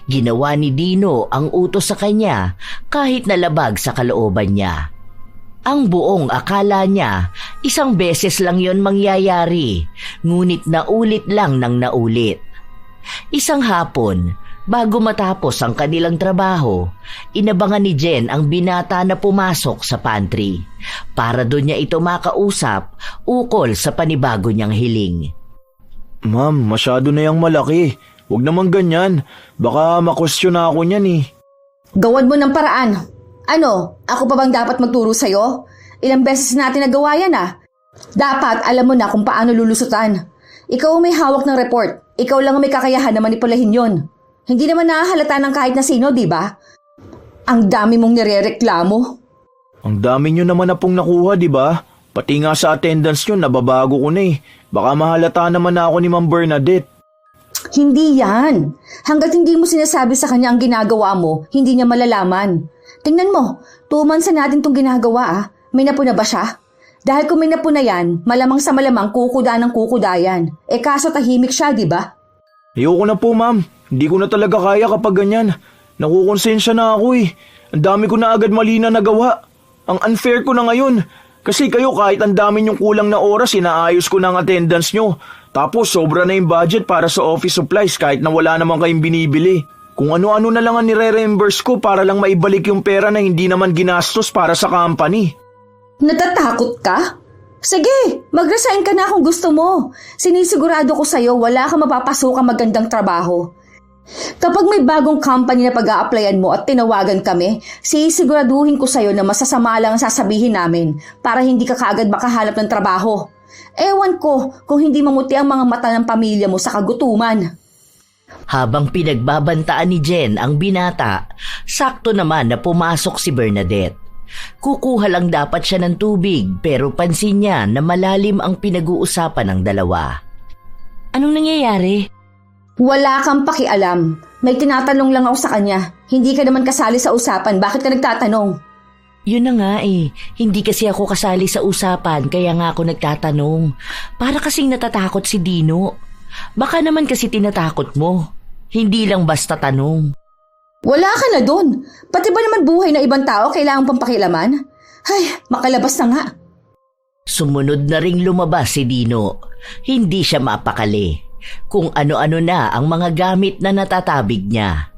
Ginawa ni Dino ang utos sa kanya kahit nalabag sa kalooban niya. Ang buong akala niya, isang beses lang yon mangyayari, ngunit naulit lang ng naulit. Isang hapon, bago matapos ang kanilang trabaho, inabangan ni Jen ang binata na pumasok sa pantry para doon niya ito makausap ukol sa panibago niyang hiling. Ma'am, masyado na yung malaki. Huwag naman ganyan. Baka makwestiyon na ako niyan eh. Gawad mo ng paraan. Ano, ako pa bang dapat magturo sa'yo? Ilang beses natin nagawa yan ah. Dapat alam mo na kung paano lulusutan. Ikaw ang may hawak ng report. Ikaw lang ang may kakayahan na manipulahin yon. Hindi naman nahahalata ng kahit na sino, di ba? Ang dami mong nirereklamo. Ang dami nyo naman na pong nakuha, di ba? Pati nga sa attendance nyo, nababago ko na eh. Baka mahalata naman na ako ni Ma'am Bernadette. Hindi yan. Hanggat hindi mo sinasabi sa kanya ang ginagawa mo, hindi niya malalaman. Tingnan mo, 2 months na natin itong ginagawa ah. May napuna ba siya? Dahil kung may napuna yan, malamang sa malamang kukuda ng kukudayan. Kaso tahimik siya, di ba? Ayoko na po, ma'am. Hindi ko na talaga kaya kapag ganyan. Nakukonsensya na ako eh. Ang dami ko na agad mali na nagawa. Ang unfair ko na ngayon. Kasi kayo kahit ang dami nyong kulang na oras, inaayos ko na ang attendance nyo. Tapos sobra na yung budget para sa office supplies kahit na wala naman kayong binibili. Kung ano-ano na lang ang nire-reimburse ko para lang maibalik yung pera na hindi naman ginastos para sa company. Natatakot ka? Sige, mag-resign ka na kung gusto mo. Sinisigurado ko sa'yo wala kang mapapasok ang magandang trabaho. Kapag may bagong company na pag-a-applyan mo at tinawagan kami, sisiguraduhin ko sa'yo na masasama lang ang sasabihin namin para hindi ka kaagad makahanap ng trabaho. Ewan ko kung hindi mamuti ang mga mata ng pamilya mo sa kagutuman. Habang pinagbabantaan ni Jen ang binata, sakto naman na pumasok si Bernadette. Kukuha lang dapat siya ng tubig pero pansin niya na malalim ang pinag-uusapan ng dalawa. Anong nangyayari? Wala kang pakialam. May tinatanong lang ako sa kanya. Hindi ka naman kasali sa usapan. Bakit ka nagtatanong? Yun na nga eh. Hindi kasi ako kasali sa usapan kaya nga ako nagtatanong. Para kasing natatakot si Dino. Baka naman kasi tinatakot mo. Hindi lang basta tanong. Wala ka na dun. Pati ba naman buhay na ibang tao kailangan pang pakialaman? Ay, makalabas na nga. Sumunod na ring lumabas si Dino. Hindi siya mapakali. Kung ano-ano na ang mga gamit na natatabig niya.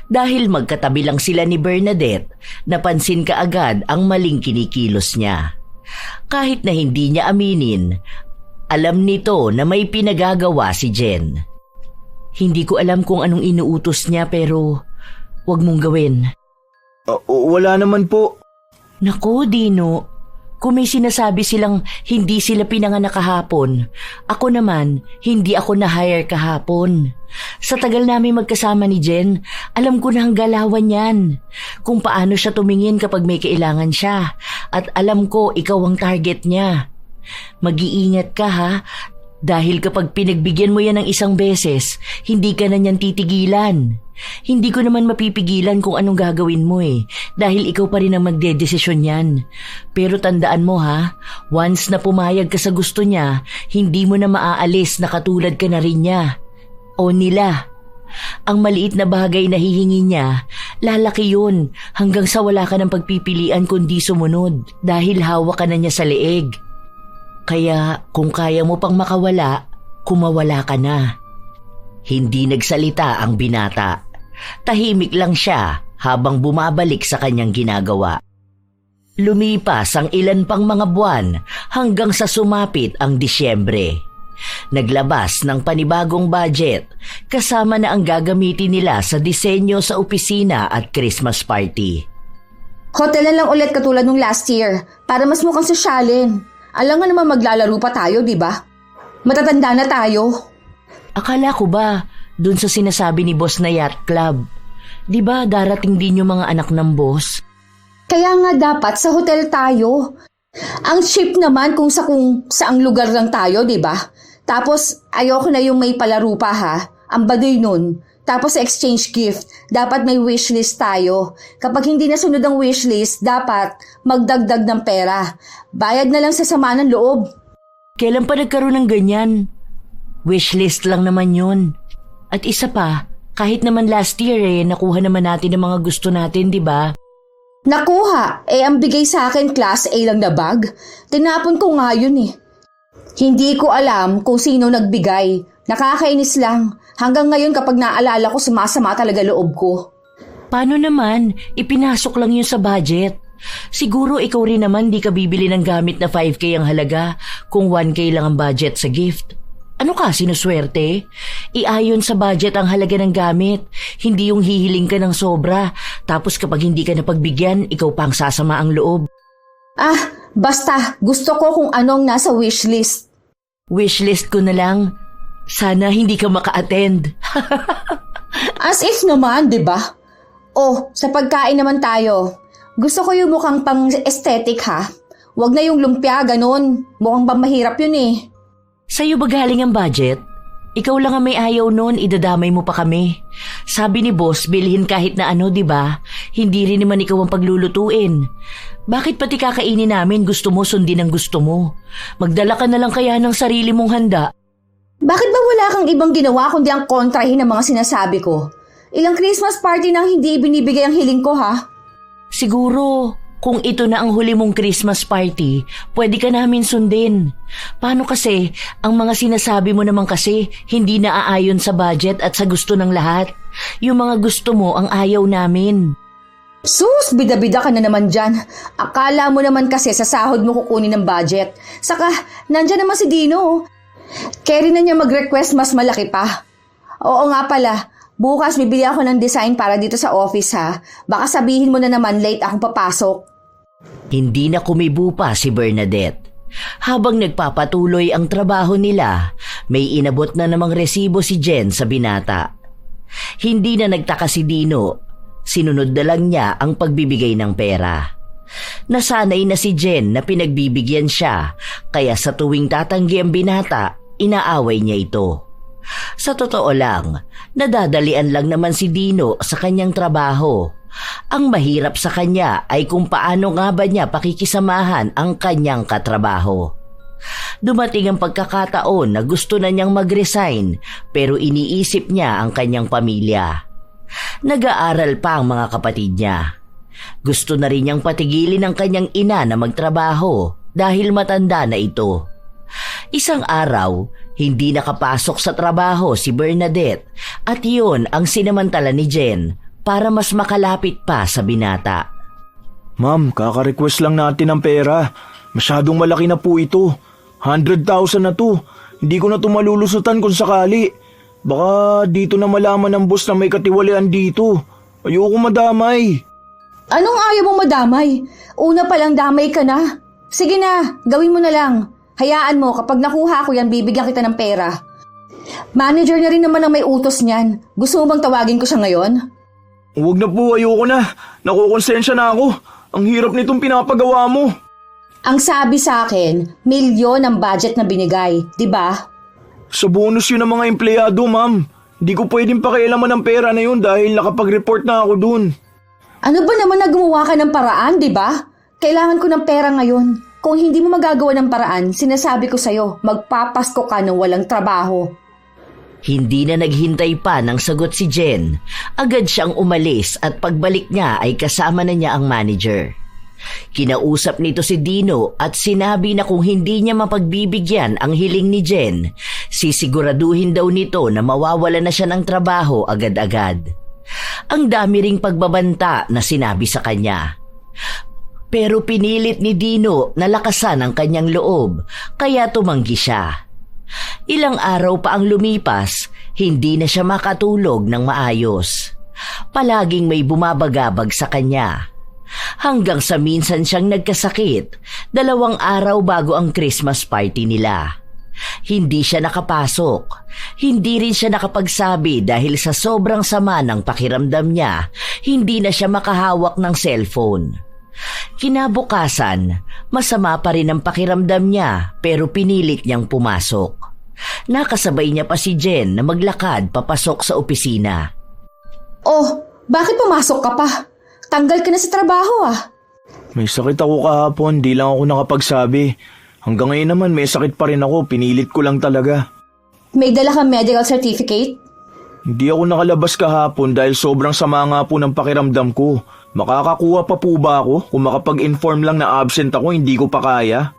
Dahil magkatabi lang sila ni Bernadette, napansin kaagad ang maling kinikilos niya. Kahit na hindi niya aminin, alam nito na may pinagagawa si Jen. Hindi ko alam kung anong inuutos niya pero wag mong gawin. Wala naman po. Naku, Dino. Kung may sinasabi silang hindi sila pinanganak kahapon, ako naman, hindi ako na-hire kahapon. Sa tagal namin magkasama ni Jen, alam ko na ang galawan yan. Kung paano siya tumingin kapag may kailangan siya. At alam ko ikaw ang target niya. Mag-iingat ka ha, dahil kapag pinagbigyan mo yan ng isang beses, hindi ka na niyan titigilan. Hindi ko naman mapipigilan kung anong gagawin mo eh, dahil ikaw pa rin ang magdedesisyon yan. Pero tandaan mo ha, once na pumayag ka sa gusto niya, hindi mo na maaalis na katulad ka na rin niya. O nila. Ang maliit na bagay na hihingi niya, lalaki yun hanggang sa wala ka ng pagpipilian kundi sumunod dahil hawak ka na niya sa leeg. Kaya kung kaya mo pang makawala, kumawala ka na. Hindi nagsalita ang binata. Tahimik lang siya habang bumabalik sa kanyang ginagawa. Lumipas ang ilan pang mga buwan hanggang sa sumapit ang Disyembre. Naglabas ng panibagong budget kasama na ang gagamitin nila sa disenyo sa opisina at Christmas party. Hotel na lang ulit katulad nung last year para mas mukhang sosyalin. Alam nga naman maglalaro pa tayo, di ba? Matatanda na tayo. Akala ko ba dun sa sinasabi ni boss na yacht club? Di ba darating din yung mga anak ng boss? Kaya nga dapat sa hotel tayo. Ang cheap naman kung saang lugar lang tayo, di ba? Tapos ayoko na yung may palaro pa ha. Ang baduy nun, Tapos sa exchange gift, dapat may wishlist tayo. Kapag hindi nasunod ang wishlist, dapat magdagdag ng pera. Bayad na lang sa sama ng loob. Kailan pa nagkaroon ng ganyan? Wishlist lang naman yun. At isa pa, kahit naman last year nakuha naman natin ang mga gusto natin, di ba? Nakuha, ang bigay sa akin class A lang na bag. Tinapon ko nga yun eh. Hindi ko alam kung sino nagbigay. Nakakainis lang. Hanggang ngayon kapag naalala ko, sumasama talaga loob ko. Paano naman? Ipinasok lang yun sa budget. Siguro ikaw rin naman di ka bibili ng gamit na 5K ang halaga kung 1K lang ang budget sa gift. Ano ka, sinuswerte? Iayon sa budget ang halaga ng gamit. Hindi yung hihiling ka ng sobra. Tapos kapag hindi ka napagbigyan, ikaw pa ang sasama ang loob. Basta gusto ko kung anong nasa wishlist. Wishlist ko na lang. Sana hindi ka maka-attend. As if naman, di ba? Oh, sa pagkain naman tayo. Gusto ko yung mukhang pang aesthetic ha. Wag na yung lumpia, ganun. Mukhang pang mahirap yun eh. Sa'yo ba galing ang budget? Ikaw lang ang may ayaw noon, idadamay mo pa kami. Sabi ni boss, bilhin kahit na ano, di ba? Hindi rin naman ikaw ang paglulutuin. Bakit pati kakainin namin gusto mo sundin ang gusto mo? Magdala ka na lang kaya ng sarili mong handa. Bakit ba wala kang ibang ginawa kundi ang kontrahin ng mga sinasabi ko? Ilang Christmas party nang hindi ibinibigay ang hiling ko ha? Siguro, kung ito na ang huli mong Christmas party, pwede ka namin sundin. Paano kasi, ang mga sinasabi mo naman kasi hindi naaayon sa budget at sa gusto ng lahat. Yung mga gusto mo ang ayaw namin. Sus, bida-bida ka na naman dyan. Akala mo naman kasi sa sahod mo kukunin ng budget. Saka, nandyan naman si Dino. Carry na niya mag-request mas malaki pa. Oo nga pala, bukas bibili ako ng design para dito sa office ha. Baka sabihin mo na naman late akong papasok. Hindi na kumibo pa si Bernadette. Habang nagpapatuloy ang trabaho nila, may inabot na namang resibo si Jen sa binata. Hindi na nagtaka si Dino. Sinunod na lang niya ang pagbibigay ng pera. Nasanay na si Jen na pinagbibigyan siya, kaya sa tuwing tatanggi ang binata, inaaway niya ito. Sa totoo lang, nadadalian lang naman si Dino sa kanyang trabaho. Ang mahirap sa kanya ay kung paano nga ba niya pakikisamahan ang kanyang katrabaho. Dumating ang pagkakataon na gusto na niyang mag-resign pero iniisip niya ang kanyang pamilya. Nag-aaral pa ang mga kapatid niya. Gusto na rin niyang patigilin ang kanyang ina na magtrabaho dahil matanda na ito. Isang araw, hindi nakapasok sa trabaho si Bernadette at iyon ang sinamantala ni Jen para mas makalapit pa sa binata. Ma'am, kaka-request lang natin ng pera. Masyadong malaki na po ito. 100,000 na to. Hindi ko na ito malulusutan kung sakali. Baka dito na malaman ng boss na may katiwalian dito. Ayoko madamay. Anong ayaw mong madamay? Una palang damay ka na. Sige na, gawin mo na lang. Hayaan mo, kapag nakuha ko yan, bibigyan kita ng pera. Manager na rin naman ang may utos niyan. Gusto mo bang tawagin ko siya ngayon? Huwag na po, ayoko na. Nakukonsensya na ako. Ang hirap nitong pinapagawa mo. Ang sabi sa akin, 1,000,000 ang budget na binigay, di ba? Sa bonus yun ng mga empleyado, ma'am. Hindi ko pwedeng pakialaman ng pera na yun dahil nakapag-report na ako dun. Ano ba naman na gumawa ka ng paraan, di ba? Kailangan ko ng pera ngayon. Kung hindi mo magagawa ng paraan, sinasabi ko sa'yo, magpapasko ka ng walang trabaho. Hindi na naghintay pa ng sagot si Jen. Agad siyang umalis at pagbalik niya ay kasama na niya ang manager. Kinausap nito si Dino at sinabi na kung hindi niya mapagbibigyan ang hiling ni Jen, sisiguraduhin daw nito na mawawala na siya ng trabaho agad-agad. Ang dami ring pagbabanta na sinabi sa kanya. Pero pinilit ni Dino na lakasan ang kanyang loob, kaya tumanggi siya. Ilang araw pa ang lumipas, hindi na siya makatulog ng maayos. Palaging may bumabagabag sa kanya. Hanggang sa minsan siyang nagkasakit, 2 araw bago ang Christmas party nila. Hindi siya nakapasok. Hindi rin siya nakapagsabi dahil sa sobrang sama ng pakiramdam niya, hindi na siya makahawak ng cellphone. Kinabukasan, masama pa rin ang pakiramdam niya pero pinilit niyang pumasok. Nakasabay niya pa si Jen na maglakad papasok sa opisina. Oh, bakit pumasok ka pa? Tanggal ka na sa trabaho ah. May sakit ako kahapon, di lang ako nakapagsabi. Hanggang ngayon naman may sakit pa rin ako, pinilit ko lang talaga. May dala kang medical certificate? Hindi ako nakalabas kahapon dahil sobrang sama nga po ng pakiramdam ko. Makakakuha pa po ba ako kung makapag-inform lang na absent ako, hindi ko pa kaya?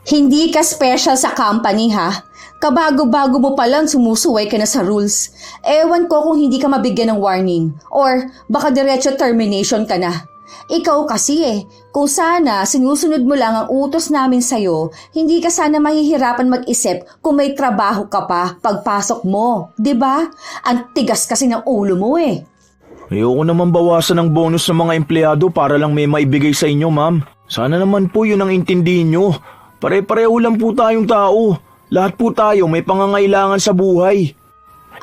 Hindi ka special sa company ha. Kabago-bago mo pa lang sumusuway ka na sa rules. Ewan ko kung hindi ka mabigyan ng warning or baka diretso termination ka na. Ikaw kasi kung sana sinusunod mo lang ang utos namin sa'yo, hindi ka sana mahihirapan mag-isip kung may trabaho ka pa pagpasok mo, 'di ba? Ang tigas kasi ng ulo mo Ayoko naman bawasan ng bonus sa mga empleyado para lang may maibigay sa inyo, ma'am. Sana naman po yun ang intindihin nyo. Pare-pareho lang po tayong tao. Lahat po tayo may pangangailangan sa buhay.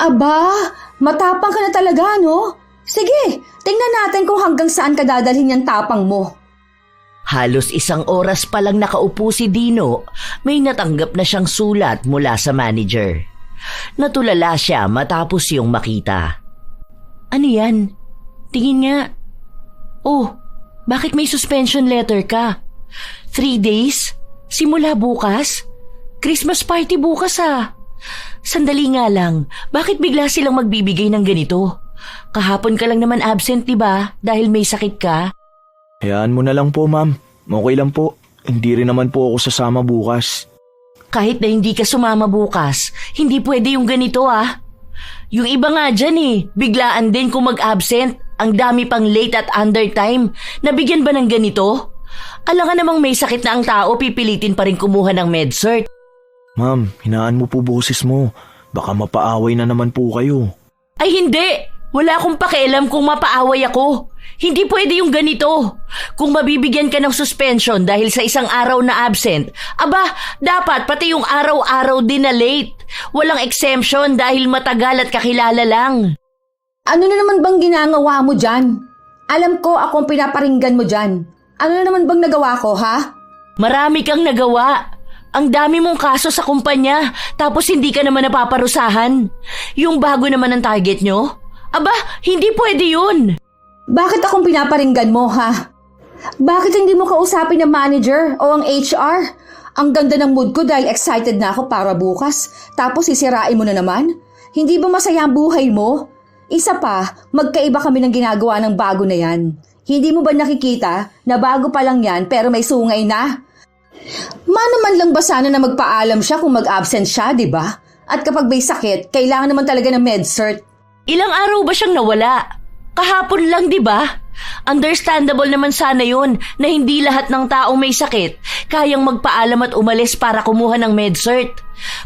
Aba, matapang ka na talaga, no? Sige, tingnan natin kung hanggang saan ka dadalhin yung tapang mo. Halos 1 oras pa lang nakaupo si Dino, may natanggap na siyang sulat mula sa manager. Natulala siya matapos yung makita. Ano yan? Tingin nga. Oh, bakit may suspension letter ka? 3 days? Simula bukas? Christmas party bukas ah. Sandali nga lang, bakit bigla silang magbibigay ng ganito? Kahapon ka lang naman absent, diba? Dahil may sakit ka? Hayaan mo na lang po, ma'am. Okay lang po. Hindi rin naman po ako sasama bukas. Kahit na hindi ka sumama bukas, hindi pwede yung ganito ah. Yung iba nga dyan biglaan din kung mag-absent. Ang dami pang late at undertime. Nabigyan ba ng ganito? Alangan namang may sakit na ang tao, pipilitin pa rin kumuha ng med-cert. Ma'am, hinaan mo po boses mo. Baka mapaaway na naman po kayo. Ay hindi! Wala akong pakialam kung mapaaway ako. Hindi pwede yung ganito. Kung mabibigyan ka ng suspension dahil sa 1 araw na absent, aba, dapat pati yung araw-araw din na late. Walang exemption dahil matagal at kakilala lang. Ano na naman bang ginagawa mo dyan? Alam ko akong pinaparinggan mo dyan. Ano na naman bang nagawa ko, ha? Marami kang nagawa. Ang dami mong kaso sa kumpanya, tapos hindi ka naman napaparusahan. Yung bago naman ang target nyo? Aba, hindi pwede yun. Bakit akong pinaparinggan mo, ha? Bakit hindi mo kausapin ng manager o ang HR? Ang ganda ng mood ko dahil excited na ako para bukas. Tapos sisirain mo na naman? Hindi ba masaya ang buhay mo? Isa pa, magkaiba kami ng ginagawa ng bago na yan. Hindi mo ba nakikita na bago pa lang yan pero may sungay na? Mano man lang ba sana na magpaalam siya kung mag-absent siya, di ba? At kapag may sakit, kailangan naman talaga ng med-cert. Ilang araw ba siyang nawala? Kahapon lang, di ba? Understandable naman sana yun na hindi lahat ng taong may sakit kayang magpaalam at umalis para kumuha ng med-cert.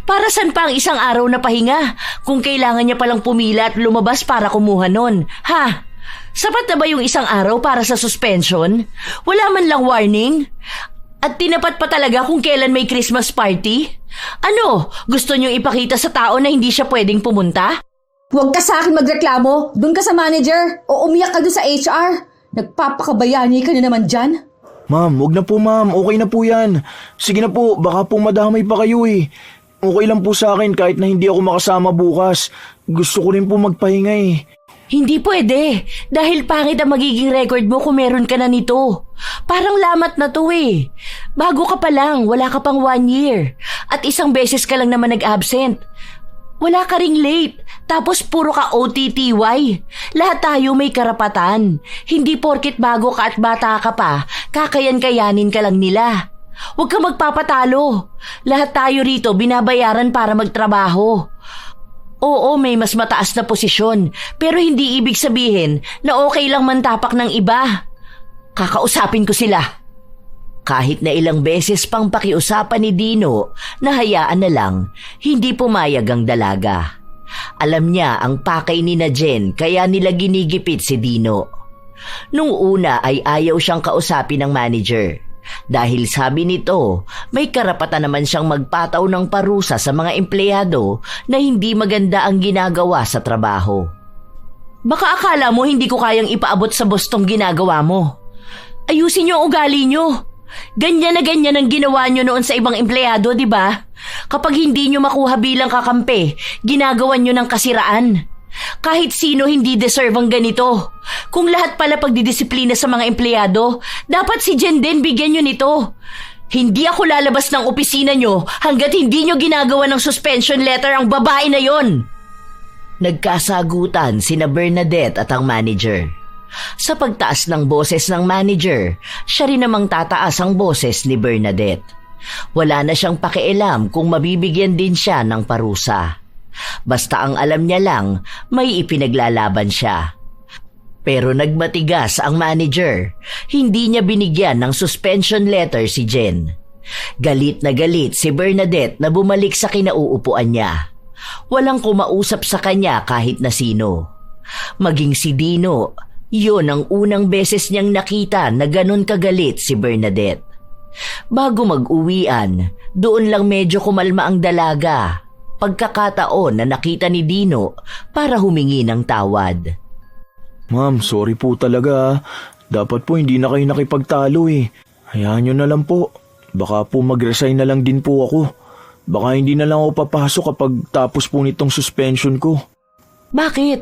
Para saan pa ang 1 araw na pahinga kung kailangan niya palang pumila at lumabas para kumuha nun? Ha? Sapat na ba yung 1 araw para sa suspension? Wala man lang warning? At tinapat pa talaga kung kailan may Christmas party? Ano? Gusto niyong ipakita sa tao na hindi siya pwedeng pumunta? Huwag ka sa akin magreklamo. Doon ka sa manager o umiyak ka doon sa HR. Nagpapakabayani ka na naman dyan. Ma'am, wag na po ma'am. Okay na po yan. Sige na po, baka po madamay pa kayo Okay lang po sa akin kahit na hindi ako makasama bukas. Gusto ko rin po magpahinga Hindi pwede. Dahil pangit ang magiging record mo kung meron ka na nito. Parang lamat na to Bago ka pa lang, wala ka pang 1 year. At 1 beses ka lang naman nag-absent. Wala ka ring late. Tapos puro ka OTTY. Lahat tayo may karapatan. Hindi porket bago ka at bata ka pa, kakayan-kayanin ka lang nila. Huwag ka magpapatalo. Lahat tayo rito binabayaran para magtrabaho. Oo, may mas mataas na posisyon, pero hindi ibig sabihin na okay lang mantapak ng iba. Kakausapin ko sila. Kahit na ilang beses pang pakiusapan ni Dino, nahayaan na lang, hindi pumayag ang dalaga. Alam niya ang pakay ni na Jen kaya nila ginigipit si Dino. Nung una ay ayaw siyang kausapin ng manager. Dahil sabi nito, may karapatan naman siyang magpataw ng parusa sa mga empleyado na hindi maganda ang ginagawa sa trabaho. Baka akala mo hindi ko kayang ipaabot sa boss tong ginagawa mo. Ayusin niyo ang ugali niyo. Ganyan na ganyan ang ginawa nyo noon sa ibang empleyado, di ba? Kapag hindi nyo makuha bilang kakampi, ginagawan nyo ng kasiraan. Kahit sino hindi deserve ang ganito. Kung lahat pala pagdidisiplina sa mga empleyado, dapat si Jen din bigyan nyo nito. Hindi ako lalabas ng opisina nyo hanggat hindi nyo ginagawa ng suspension letter ang babae na yon. Nagkasagutan sina Bernadette at ang manager. Sa pagtaas ng boses ng manager, siya rin namang tataas ang boses ni Bernadette. Wala na siyang pakialam kung mabibigyan din siya ng parusa. Basta ang alam niya lang, may ipinaglalaban siya. Pero nagmatigas ang manager. Hindi niya binigyan ng suspension letter si Jen. Galit na galit si Bernadette na bumalik sa kinauupuan niya. Walang kumausap sa kanya kahit na sino. Maging si Dino, yun ang unang beses niyang nakita na ganun kagalit si Bernadette. Bago mag-uwian, doon lang medyo kumalma ang dalaga. Pagkakataon na nakita ni Dino para humingi ng tawad. Ma'am, sorry po talaga. Dapat po hindi na kayo nakipagtalo eh. Hayaan nyo na lang po. Baka po mag-resign na lang din po ako. Baka hindi na lang ako papasok kapag tapos po nitong suspension ko. Bakit?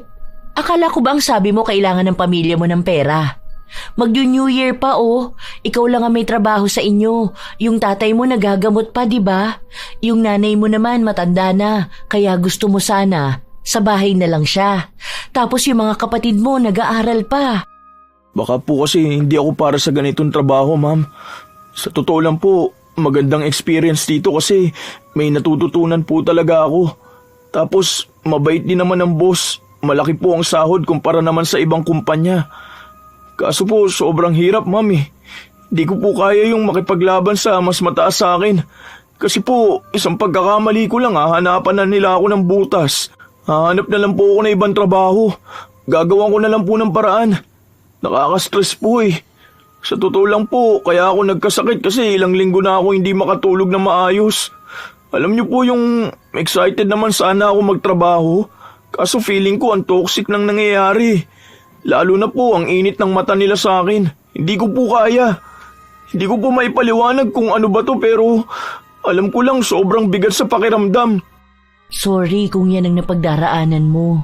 Akala ko ba ang sabi mo kailangan ng pamilya mo ng pera? Mag-New Year pa oh. Ikaw lang ang may trabaho sa inyo. Yung tatay mo nagagamot pa, di ba? Yung nanay mo naman matanda na, kaya gusto mo sana sa bahay na lang siya. Tapos yung mga kapatid mo nag-aaral pa. Baka po kasi hindi ako para sa ganitong trabaho, ma'am. Sa totoo lang po, magandang experience dito kasi may natututunan po talaga ako. Tapos mabait din naman ang boss. Malaki po ang sahod kumpara naman sa ibang kumpanya. Kaso po, sobrang hirap, ma'am eh. Di ko po kaya yung makipaglaban sa mas mataas sa akin. Kasi po, isang pagkakamali ko lang hahanapan na nila ako ng butas. Hahanap na lang po ako ng ibang trabaho. Gagawan ko na lang po ng paraan. Nakaka-stress po eh. Sa totoo lang po, kaya ako nagkasakit kasi ilang linggo na ako hindi makatulog na maayos. Alam niyo po yung excited naman sana ako magtrabaho. Kaso feeling ko ang toxic nang nangyayari. Lalo na po ang init ng mata nila sa akin. Hindi ko po kaya. Hindi ko po maipaliwanag kung ano ba to pero alam ko lang sobrang bigat sa pakiramdam. Sorry kung yan ang napagdaraanan mo.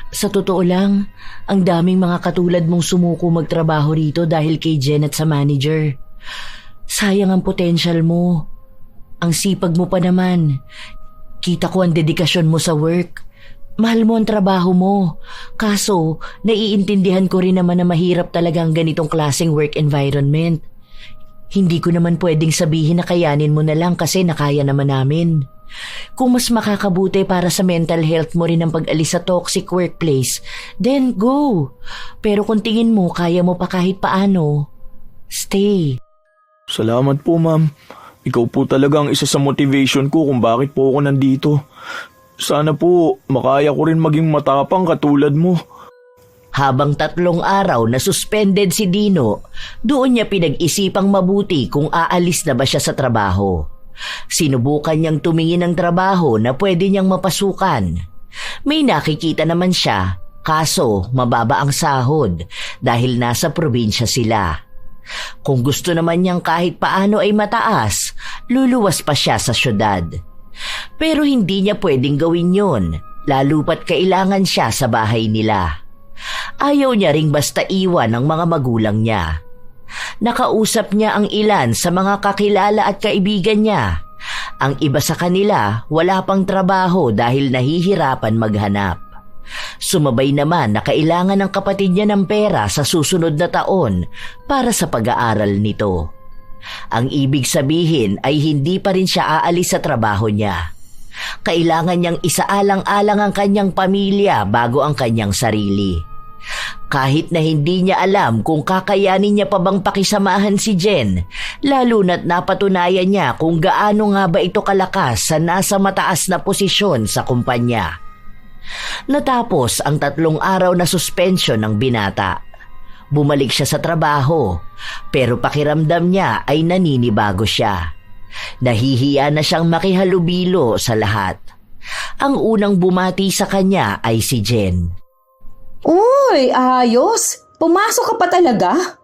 Sa totoo lang, ang daming mga katulad mong sumuko magtrabaho rito dahil kay Jen at sa manager. Sayang ang potential mo. Ang sipag mo pa naman. Kita ko ang dedikasyon mo sa work. Mahal mo ang trabaho mo. Kaso, naiintindihan ko rin naman na mahirap talaga ang ganitong klaseng work environment. Hindi ko naman pwedeng sabihin na kayanin mo na lang kasi nakaya naman namin. Kung mas makakabuti para sa mental health mo rin ang pag-alis sa toxic workplace, then go. Pero kung tingin mo kaya mo pa kahit paano, stay. Salamat po, ma'am. Ikaw po talaga ang isa sa motivation ko kung bakit po ako nandito. Sana po makaya ko rin maging matapang katulad mo. Habang 3 araw na suspended si Dino, doon niya pinag-isipang mabuti kung aalis na ba siya sa trabaho. Sinubukan niyang tumingin ng trabaho na pwede niyang mapasukan. May nakikita naman siya, kaso mababa ang sahod dahil nasa probinsya sila. Kung gusto naman niyang kahit paano ay mataas, luluwas pa siya sa syudad. Pero hindi niya pwedeng gawin yun, lalo pat kailangan siya sa bahay nila. Ayaw niya ring basta iwan ang mga magulang niya. Nakausap niya ang ilan sa mga kakilala at kaibigan niya. Ang iba sa kanila wala pang trabaho dahil nahihirapan maghanap. Sumabay naman na kailangan ng kapatid niya ng pera sa susunod na taon para sa pag-aaral nito. Ang ibig sabihin ay hindi pa rin siya aalis sa trabaho niya. Kailangan niyang isaalang-alang ang kanyang pamilya bago ang kanyang sarili. Kahit na hindi niya alam kung kakayanin niya pa bang pakisamahan si Jen, lalo na't napatunayan niya kung gaano nga ba ito kalakas sa nasa mataas na posisyon sa kumpanya. Natapos ang 3 araw na suspension ng binata. Bumalik siya sa trabaho, pero pakiramdam niya ay naninibago siya. Nahihiya na siyang makihalubilo sa lahat. Ang unang bumati sa kanya ay si Jen. Uy, ayos! Pumasok ka pa talaga?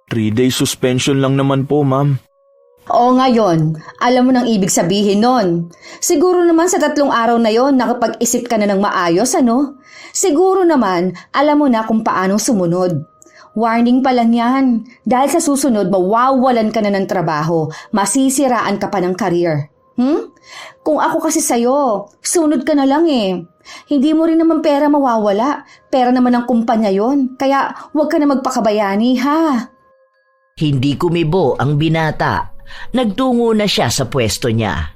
3 days suspension lang naman po, ma'am. O ngayon, alam mo nang ibig sabihin nun. Siguro naman sa 3 araw na yon nakapag-isip ka na ng maayos, ano? Siguro naman, alam mo na kung paanong sumunod. Warning pa lang yan. Dahil sa susunod, mawawalan ka na ng trabaho. Masisiraan ka pa ng career. Kung ako kasi sa'yo, sunod ka na lang eh. Hindi mo rin naman pera mawawala. Pera naman ng kumpanya yon. Kaya huwag ka na magpakabayani, ha? Hindi kumibo ang binata. Nagtungo na siya sa pwesto niya.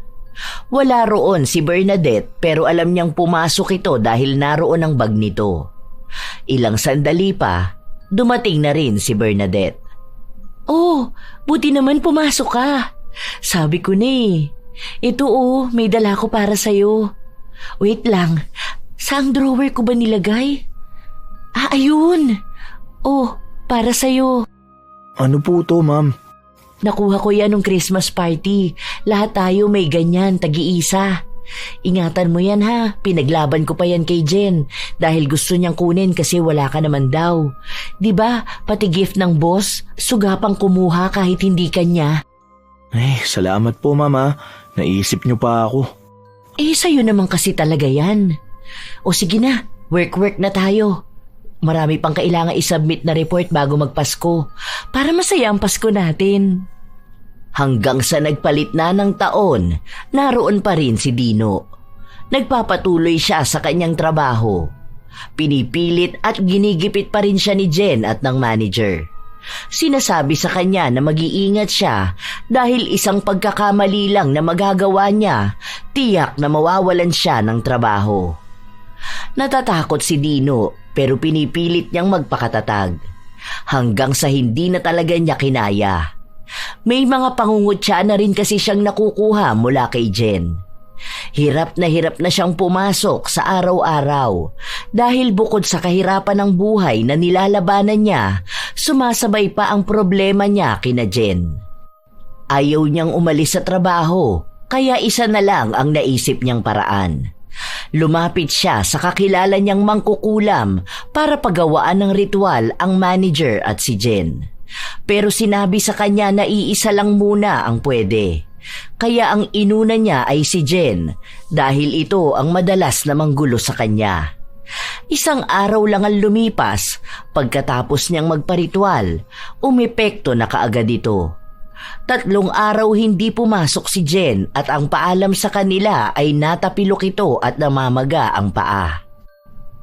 Wala roon si Bernadette pero alam niyang pumasok ito dahil naroon ang bag nito. Ilang sandali pa, dumating na rin si Bernadette. Oh, buti naman pumasok ka. Sabi ko na eh. Ito may dala ko para sa'yo. Wait lang, saang drawer ko ba nilagay? Ayun. Oh, para sa'yo. Ano po to, ma'am? Nakuha ko yan nung Christmas party. Lahat tayo may ganyan, tagi-isa. Ingatan mo yan ha, pinaglaban ko pa yan kay Jen dahil gusto niyang kunin kasi wala ka naman daw. 'Di ba, pati gift ng boss, sugapang kumuha kahit hindi kanya. Salamat po, mama. Naisip niyo pa ako. Sa'yo naman kasi talaga yan. O sige na, work na tayo. Marami pang kailangan isubmit na report bago magpasko para masaya ang Pasko natin. Hanggang sa nagpalit na ng taon, naroon pa rin si Dino. Nagpapatuloy siya sa kanyang trabaho. Pinipilit at ginigipit pa rin siya ni Jen at ng manager. Sinasabi sa kanya na mag-iingat siya dahil isang pagkakamali lang na magagawa niya, tiyak na mawawalan siya ng trabaho. Natatakot si Dino pero pinipilit niyang magpakatatag. Hanggang sa hindi na talaga niya kinaya. May mga pangungutya na rin kasi siyang nakukuha mula kay Jen. Hirap na siyang pumasok sa araw-araw dahil bukod sa kahirapan ng buhay na nilalabanan niya, sumasabay pa ang problema niya kina Jen. Ayaw niyang umalis sa trabaho, kaya isa na lang ang naisip niyang paraan. Lumapit siya sa kakilala niyang mangkukulam para pagawaan ng ritual ang manager at si Jen. Pero sinabi sa kanya na iisa lang muna ang pwede. Kaya ang inuna niya ay si Jen dahil ito ang madalas na manggulo sa kanya. Isang araw lang ang lumipas pagkatapos niyang magparitual, umepekto na kaagad ito. 3 araw hindi pumasok si Jen at ang paalam sa kanila ay natapilok ito at namamaga ang paa.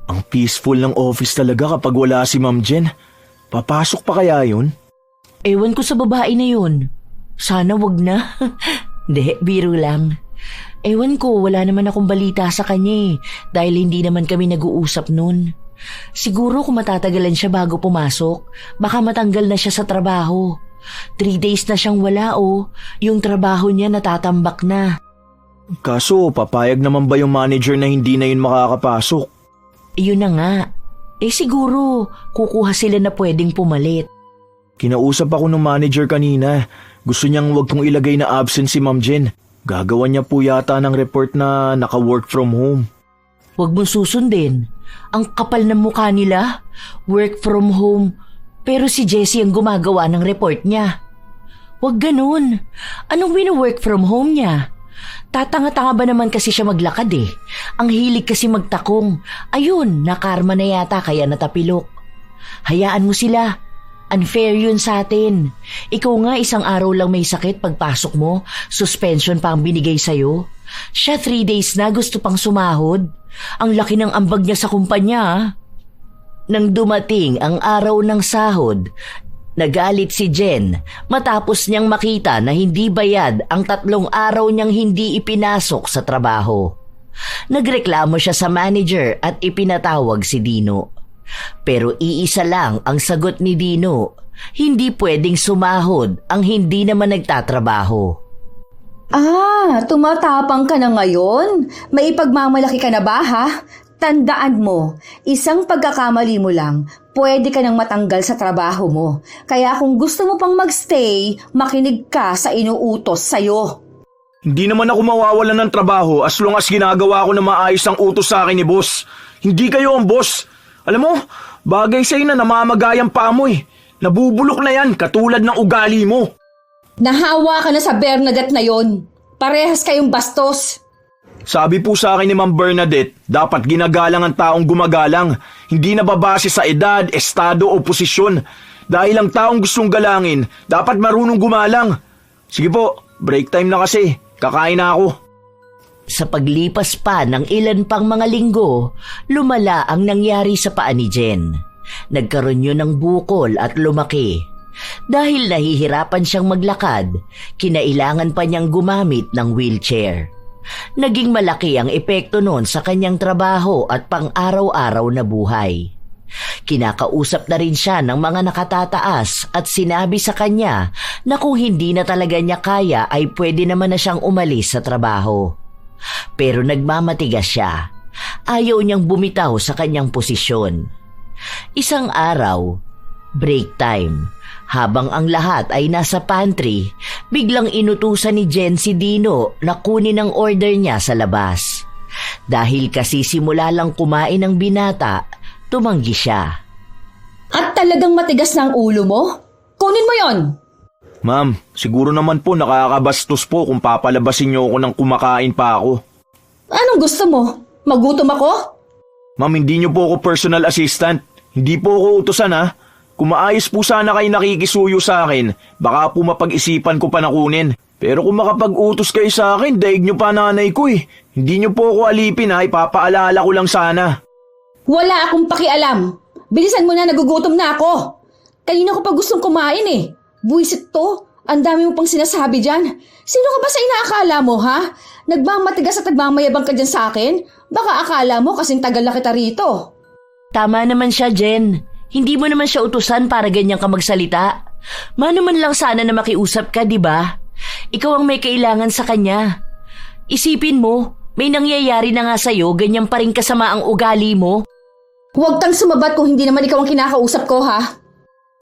Ang peaceful ng office talaga kapag wala si Ma'am Jen. Papasok pa kaya yun? Ewan ko sa babae na yun. Sana wag na. Hindi, biro lang. Ewan ko, wala naman akong balita sa kanya dahil hindi naman kami nag-uusap nun. Siguro kung matatagalan siya bago pumasok, baka matanggal na siya sa trabaho. 3 days na siyang wala yung trabaho niya natatambak na. Kaso, papayag naman ba yung manager na hindi na yun makakapasok? Yun na nga. Siguro, kukuha sila na pwedeng pumalit. Kinausap ako ng manager kanina. Gusto niyang wag kong ilagay na absent si Ma'am Jen. Gagawa niya po yata ng report na naka-work from home. Huwag mong susundin. Ang kapal ng mukha nila. Work from home. Pero si Jessie ang gumagawa ng report niya. Huwag ganun. Anong wino-work from home niya? Tatanga-tanga ba naman kasi siya maglakad eh. Ang hilig kasi magtakong. Ayun, nakarma na yata kaya natapilok. Hayaan mo sila. Unfair yun sa atin. Ikaw nga 1 araw lang may sakit pagpasok mo, suspension pa ang binigay sa'yo. Siya 3 days na gusto pang sumahod. Ang laki ng ambag niya sa kumpanya. Nang dumating ang araw ng sahod, nagalit si Jen matapos niyang makita na hindi bayad ang 3 araw niyang hindi ipinasok sa trabaho. Nagreklamo siya sa manager at ipinatawag si Dino. Pero iisa lang ang sagot ni Dino, hindi pwedeng sumahod ang hindi naman nagtatrabaho. Tumatapang ka na ngayon? May ipagmamalaki ka na ba ha? Tandaan mo, isang pagkakamali mo lang, pwede ka nang matanggal sa trabaho mo. Kaya kung gusto mo pang magstay, makinig ka sa inuutos sa'yo. Hindi naman ako mawawalan ng trabaho as long as ginagawa ko na maayos ang utos sa akin ni boss. Hindi kayo ang boss. Alam mo, bagay sa'yo na namamagayang paa mo eh. Nabubulok na yan katulad ng ugali mo. Nahawa ka na sa Bernadette na yon. Parehas kayong bastos. Sabi po sa akin ni Ma'am Bernadette, dapat ginagalang ang taong gumagalang, hindi nababase sa edad, estado o posisyon. Dahil ang taong gustong galangin, dapat marunong gumalang. Sige po, break time na kasi. Kakain na ako. Sa paglipas pa ng ilan pang mga linggo, lumala ang nangyari sa paa ni Jen. Nagkaroon yun ng bukol at lumaki. Dahil nahihirapan siyang maglakad, kinailangan pa niyang gumamit ng wheelchair. Naging malaki ang epekto noon sa kanyang trabaho at pang-araw-araw na buhay. Kinakausap na rin siya ng mga nakatataas at sinabi sa kanya na kung hindi na talaga niya kaya ay pwede naman na siyang umalis sa trabaho. Pero nagmamatigas siya. Ayaw niyang bumitaw sa kanyang posisyon. Isang araw, break time, habang ang lahat ay nasa pantry, biglang inutusan ni Jen si Dino na kunin ang order niya sa labas. Dahil kasi simula lang kumain ng binata, tumanggi siya. At talagang matigas na ang ulo mo? Kunin mo yon. Ma'am, siguro naman po nakakabastos po kung papalabasin niyo ako ng kumakain pa ako. Anong gusto mo? Magutom ako? Ma'am, hindi niyo po ako personal assistant. Hindi po ako utusan ha. Kung maayos po sana kayo nakikisuyo sa akin, baka po mapag-isipan ko pa na kunin. Pero kung makapag-utos kayo sa akin, daig niyo pa nanay ko eh. Hindi niyo po ako alipin ha, ipapaalala ko lang sana. Wala akong pakialam. Bilisan mo na, nagugutom na ako. Kanina ko pa gustong kumain eh. Buwisit to. Ang dami mo pang sinasabi dyan. Sino ka ba sa inaakala mo ha? Nagmamatigas at nagmamayabang ka dyan sa akin? Baka akala mo kasing tagal na kita rito. Tama naman siya, Jen. Hindi mo naman siya utusan para ganyan ka magsalita. Mano man lang sana na makiusap ka, di ba? Ikaw ang may kailangan sa kanya. Isipin mo, may nangyayari na nga sa'yo, ganyan pa rin kasama ang ugali mo. Huwag kang sumabat kung hindi naman ikaw ang kinakausap ko ha.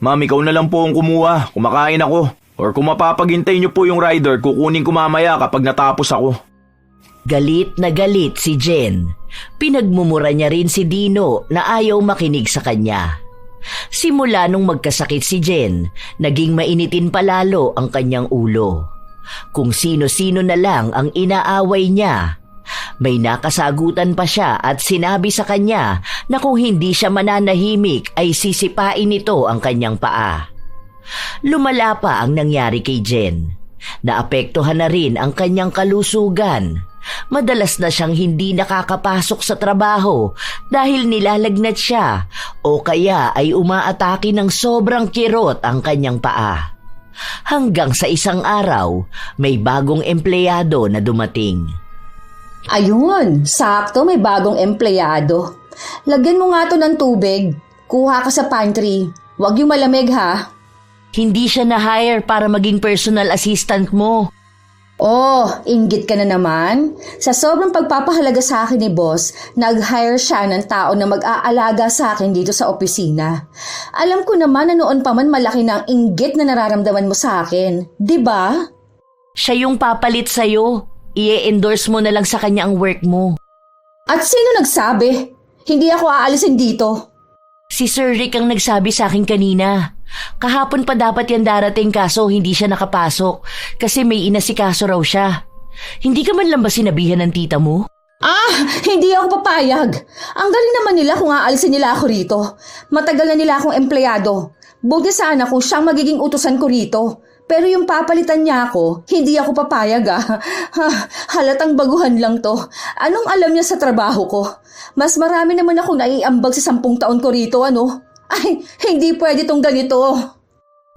Ma'am, ikaw na lang po ang kumuha. Kumakain ako. Or kung mapapaghintay niyo po yung rider, kukunin ko mamaya kapag natapos ako. Galit na galit si Jen. Pinagmumura niya rin si Dino na ayaw makinig sa kanya. Simula nung magkasakit si Jen, naging mainitin palalo ang kanyang ulo. Kung sino-sino na lang ang inaaway niya. May nakasagutan pa siya at sinabi sa kanya na kung hindi siya mananahimik ay sisipain nito ang kanyang paa. Lumala pa ang nangyari kay Jen. Naapektuhan na rin ang kanyang kalusugan. Madalas na siyang hindi nakakapasok sa trabaho dahil nilalagnat siya o kaya ay umaatake ng sobrang kirot ang kanyang paa. Hanggang sa isang araw, may bagong empleyado na dumating. Ayun, sakto may bagong empleyado. Lagyan mo nga to ng tubig. Kuha ka sa pantry. Huwag yung malamig ha. Hindi siya na-hire para maging personal assistant mo. Oh, inggit ka na naman. Sa sobrang pagpapahalaga sa akin ni boss, nag-hire siya ng tao na mag-aalaga sa akin dito sa opisina. Alam ko naman na noon pa man malaki na ang inggit na nararamdaman mo sa akin. Diba? Siya yung papalit sa'yo. I-endorse mo na lang sa kanya ang work mo. At sino nagsabi? Hindi ako aalisin dito. Si Sir Rick ang nagsabi sa akin kanina. Kahapon pa dapat yan darating kaso hindi siya nakapasok kasi may inasikaso raw siya. Hindi ka man lang ba sinabihan ng tita mo? Hindi ako papayag. Ang galing naman nila kung aalisin nila ako rito. Matagal na nila akong empleyado. Buti sana kung siyang magiging utusan ko rito. Pero yung papalitan niya ako, hindi ako papayag Halatang baguhan lang to. Anong alam niya sa trabaho ko? Mas marami naman ako naiambag sa 10 taon ko rito, ano? Ay, hindi pwede tong ganito.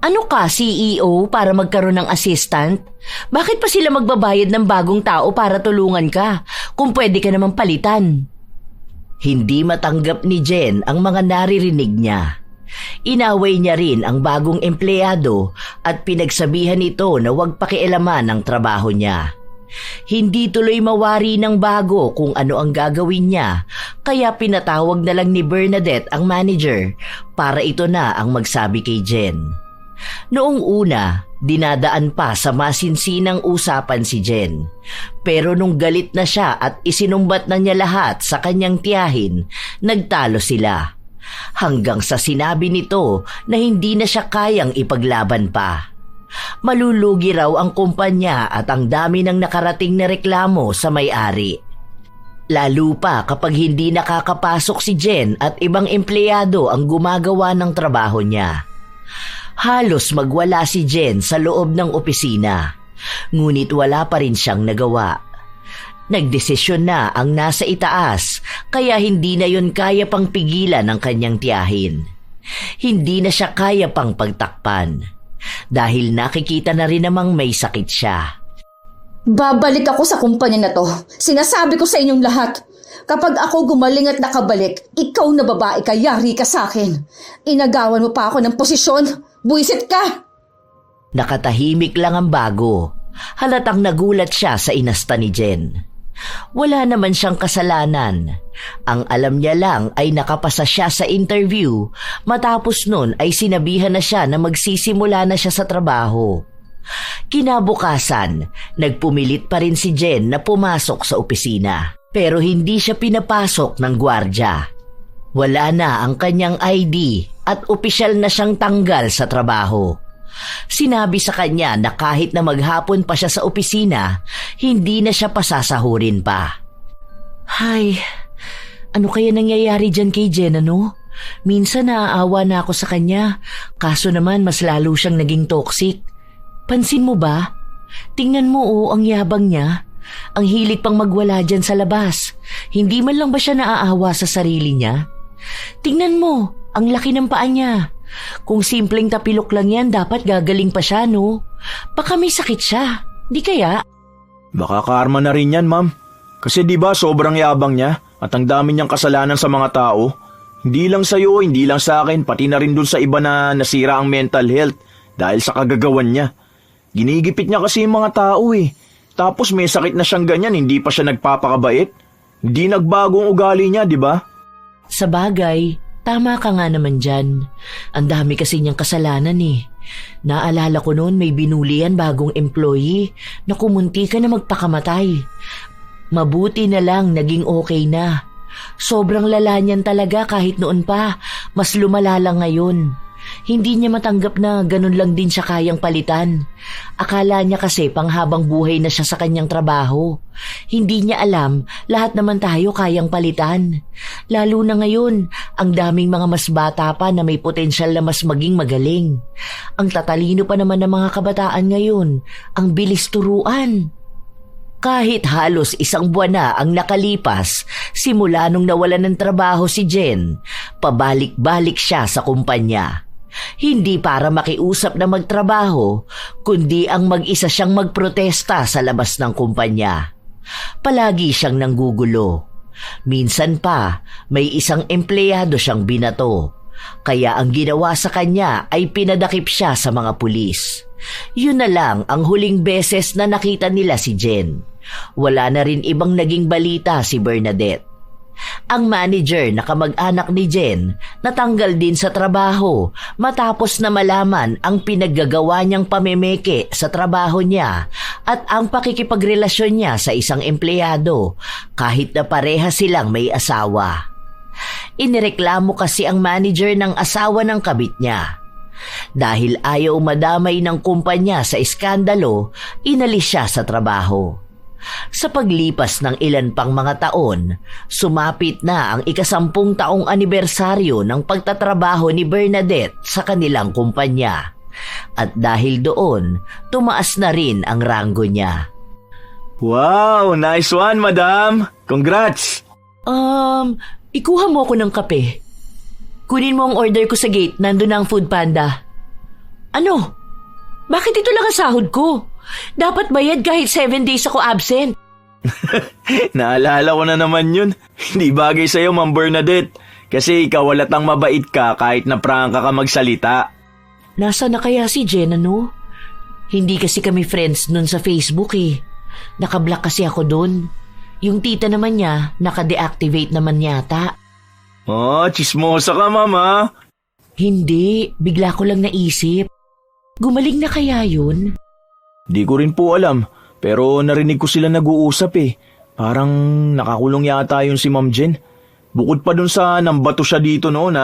Ano ka, CEO, para magkaroon ng assistant? Bakit pa sila magbabayad ng bagong tao para tulungan ka kung pwede ka namang palitan? Hindi matanggap ni Jen ang mga naririnig niya. Inaway niya rin ang bagong empleyado at pinagsabihan ito na huwag pakialaman ang trabaho niya. Hindi tuloy mawari ng bago kung ano ang gagawin niya, kaya pinatawag na lang ni Bernadette ang manager para ito na ang magsabi kay Jen. Noong una, dinadaan pa sa masinsinang usapan si Jen. Pero nung galit na siya at isinumbat na niya lahat sa kanyang tiyahin, nagtalo sila. Hanggang sa sinabi nito na hindi na siya kayang ipaglaban pa. Malulugi raw ang kumpanya at ang dami ng nakarating na reklamo sa may-ari. Lalo pa kapag hindi nakakapasok si Jen at ibang empleyado ang gumagawa ng trabaho niya. Halos magwala si Jen sa loob ng opisina, ngunit wala pa rin siyang nagawa. Nagdesisyon na ang nasa itaas kaya hindi na yun kaya pang pigilan ng kanyang tiyahin. Hindi na siya kaya pang pagtakpan dahil nakikita na rin namang may sakit siya. Babalik ako sa kumpanya na to. Sinasabi ko sa inyong lahat. Kapag ako gumaling at nakabalik, ikaw na babae ka, yari ka sa akin. Inagawan mo pa ako ng posisyon. Buisit ka! Nakatahimik lang ang bago. Halatang nagulat siya sa inasta ni Jen. Wala naman siyang kasalanan. Ang alam niya lang ay nakapasa siya sa interview. Matapos nun ay sinabihan na siya na magsisimula na siya sa trabaho. Kinabukasan, nagpumilit pa rin si Jen na pumasok sa opisina. Pero hindi siya pinapasok ng gwardya. Wala na ang kanyang ID at opisyal na siyang tanggal sa trabaho. Sinabi sa kanya na kahit na maghapon pa siya sa opisina, hindi na siya pasasahurin pa. Hay, ano kaya nangyayari dyan kay Jen, ano? Minsan naaawa na ako sa kanya, kaso naman mas lalo siyang naging toxic. Pansin mo ba? Tingnan mo ang yabang niya. Ang hilig pang magwala dyan sa labas. Hindi man lang ba siya naaawa sa sarili niya? Tingnan mo, ang laki ng paa niya. Kung simpleng tapilok lang yan, dapat gagaling pa siya, no? Baka may sakit siya, di kaya? Baka karma na rin yan, ma'am. Kasi di ba sobrang yabang niya at ang dami niyang kasalanan sa mga tao. Hindi lang sa'yo, hindi lang sa akin, pati na rin dun sa iba na nasira ang mental health dahil sa kagagawan niya. Ginigipit niya kasi yung mga tao eh. Tapos may sakit na siyang ganyan, hindi pa siya nagpapakabait. Hindi nagbago ang ugali niya, di ba? Sa bagay, tama ka nga naman dyan. Ang dami kasi niyang kasalanan eh. Naalala ko noon may binuli yan bagong employee na kumunti ka na magpakamatay. Mabuti na lang naging okay na. Sobrang lala niyan talaga kahit noon pa. Mas lumala lang ngayon. Hindi niya matanggap na ganun lang din siya kayang palitan. Akala niya kasi panghabang buhay na siya sa kanyang trabaho. Hindi niya alam, lahat naman tayo kayang palitan. Lalo na ngayon, ang daming mga mas bata pa na may potensyal na mas maging magaling. Ang tatalino pa naman ng mga kabataan ngayon, ang bilis turuan. Kahit halos 1 buwan na ang nakalipas, simula nung nawalan ng trabaho si Jen, pabalik-balik siya sa kumpanya. Hindi para makiusap na magtrabaho, kundi ang mag-isa siyang magprotesta sa labas ng kumpanya. Palagi siyang nanggugulo. Minsan pa, may isang empleyado siyang binato. Kaya ang ginawa sa kanya ay pinadakip siya sa mga pulis. Yun na lang ang huling beses na nakita nila si Jen. Wala na rin ibang naging balita si Bernadette. Ang manager na kamag-anak ni Jen natanggal din sa trabaho matapos na malaman ang pinaggagawa niyang pamemeke sa trabaho niya at ang pakikipagrelasyon niya sa isang empleyado kahit na pareha silang may asawa. Inireklamo kasi ang manager ng asawa ng kabit niya. Dahil ayaw madamay ng kumpanya sa iskandalo, inalis siya sa trabaho. Sa paglipas ng ilan pang mga taon, sumapit na ang 10 taong anibersaryo ng pagtatrabaho ni Bernadette sa kanilang kumpanya. At dahil doon, tumaas na rin ang ranggo niya. Wow, nice one, madam! Congrats! Ikuha mo ako ng kape. Kunin mo ang order ko sa gate, nandun na ang Food Panda. Ano? Bakit ito lang ang sahod ko? Dapat bayad kahit 7 days ako absent. Naalala ko na naman yun. Hindi bagay sa'yo, Ma'am Bernadette. Kasi ikaw walatang mabait ka kahit na prangka ka magsalita. Nasa na kaya si Jen, ano? Hindi kasi kami friends nun sa Facebook eh. Nakablock kasi ako dun. Yung tita naman niya, naka-deactivate naman yata. Oh, chismosa ka, mama. Hindi, bigla ko lang naisip. Gumaling na kaya yun? Di ko rin po alam, pero narinig ko sila nag-uusap eh. Parang nakakulong yata yun si Ma'am Jen. Bukod pa dun sa nambato siya dito noon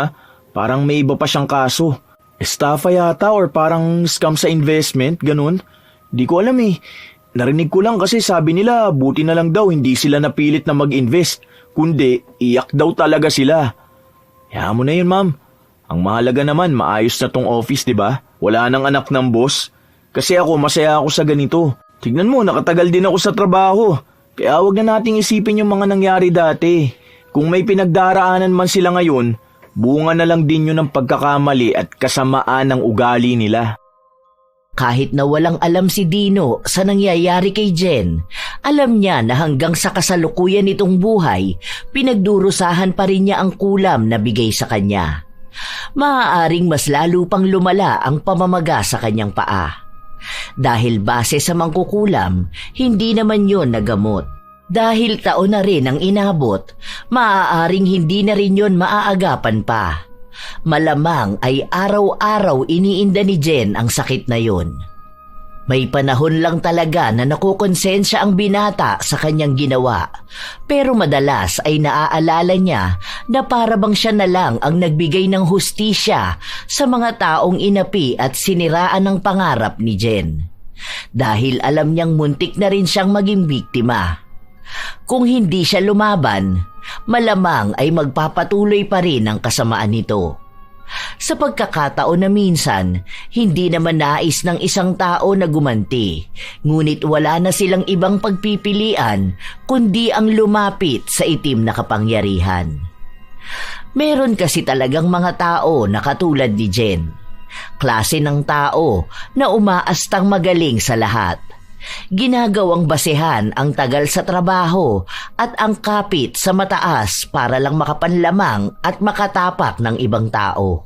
parang may iba pa siyang kaso. Estafa yata or parang scam sa investment, ganun. Di ko alam eh. Narinig ko lang kasi sabi nila buti na lang daw hindi sila napilit na mag-invest. Kundi iyak daw talaga sila. Hayaan mo na yun, ma'am. Ang mahalaga naman maayos na tong office, di ba? Wala nang anak ng boss. Kasi ako masaya ako sa ganito. Tignan mo, nakatagal din ako sa trabaho. Kaya wag na nating isipin yung mga nangyari dati. Kung may pinagdaraanan man sila ngayon, bunga na lang din yun ng pagkakamali at kasamaan ng ugali nila. Kahit na walang alam si Dino sa nangyayari kay Jen, alam niya na hanggang sa kasalukuyan nitong buhay, pinagdurusahan pa rin niya ang kulam na bigay sa kanya. Maaaring mas lalo pang lumala ang pamamaga sa kanyang paa. Dahil base sa mangkukulam, hindi naman yon nagamot. Dahil taon na rin ang inabot, maaaring hindi na rin yon maaagapan pa. Malamang ay araw-araw iniinda ni Jen ang sakit na yon. May panahon lang talaga na nakukonsensya ang binata sa kanyang ginawa, pero madalas ay naaalala niya na para bang siya na lang ang nagbigay ng hustisya sa mga taong inapi at siniraan ng pangarap ni Jen. Dahil alam niyang muntik na rin siyang maging biktima. Kung hindi siya lumaban, malamang ay magpapatuloy pa rin ang kasamaan nito. Sa pagkakataon na minsan, hindi naman nais ng isang tao na gumanti, ngunit wala na silang ibang pagpipilian kundi ang lumapit sa itim na kapangyarihan. Meron kasi talagang mga tao na katulad ni Jen. Klase ng tao na umaastang magaling sa lahat. Ginagawang basehan ang tagal sa trabaho at ang kapit sa mataas para lang makapanlamang at makatapak ng ibang tao.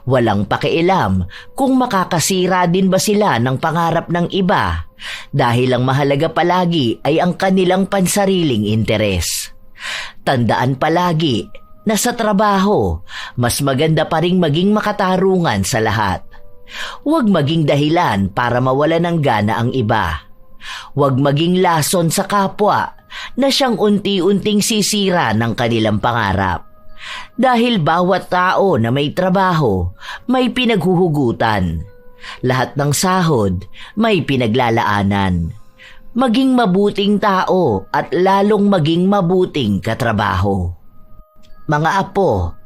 Walang pakialam kung makakasira din ba sila ng pangarap ng iba dahil ang mahalaga palagi ay ang kanilang pansariling interes. Tandaan palagi na sa trabaho, mas maganda pa ring maging makatarungan sa lahat. Huwag maging dahilan para mawala ng gana ang iba. Huwag maging lason sa kapwa na siyang unti-unting sisira ng kanilang pangarap. Dahil bawat tao na may trabaho, may pinaghuhugutan. Lahat ng sahod, may pinaglalaanan. Maging mabuting tao at lalong maging mabuting katrabaho. Mga apo,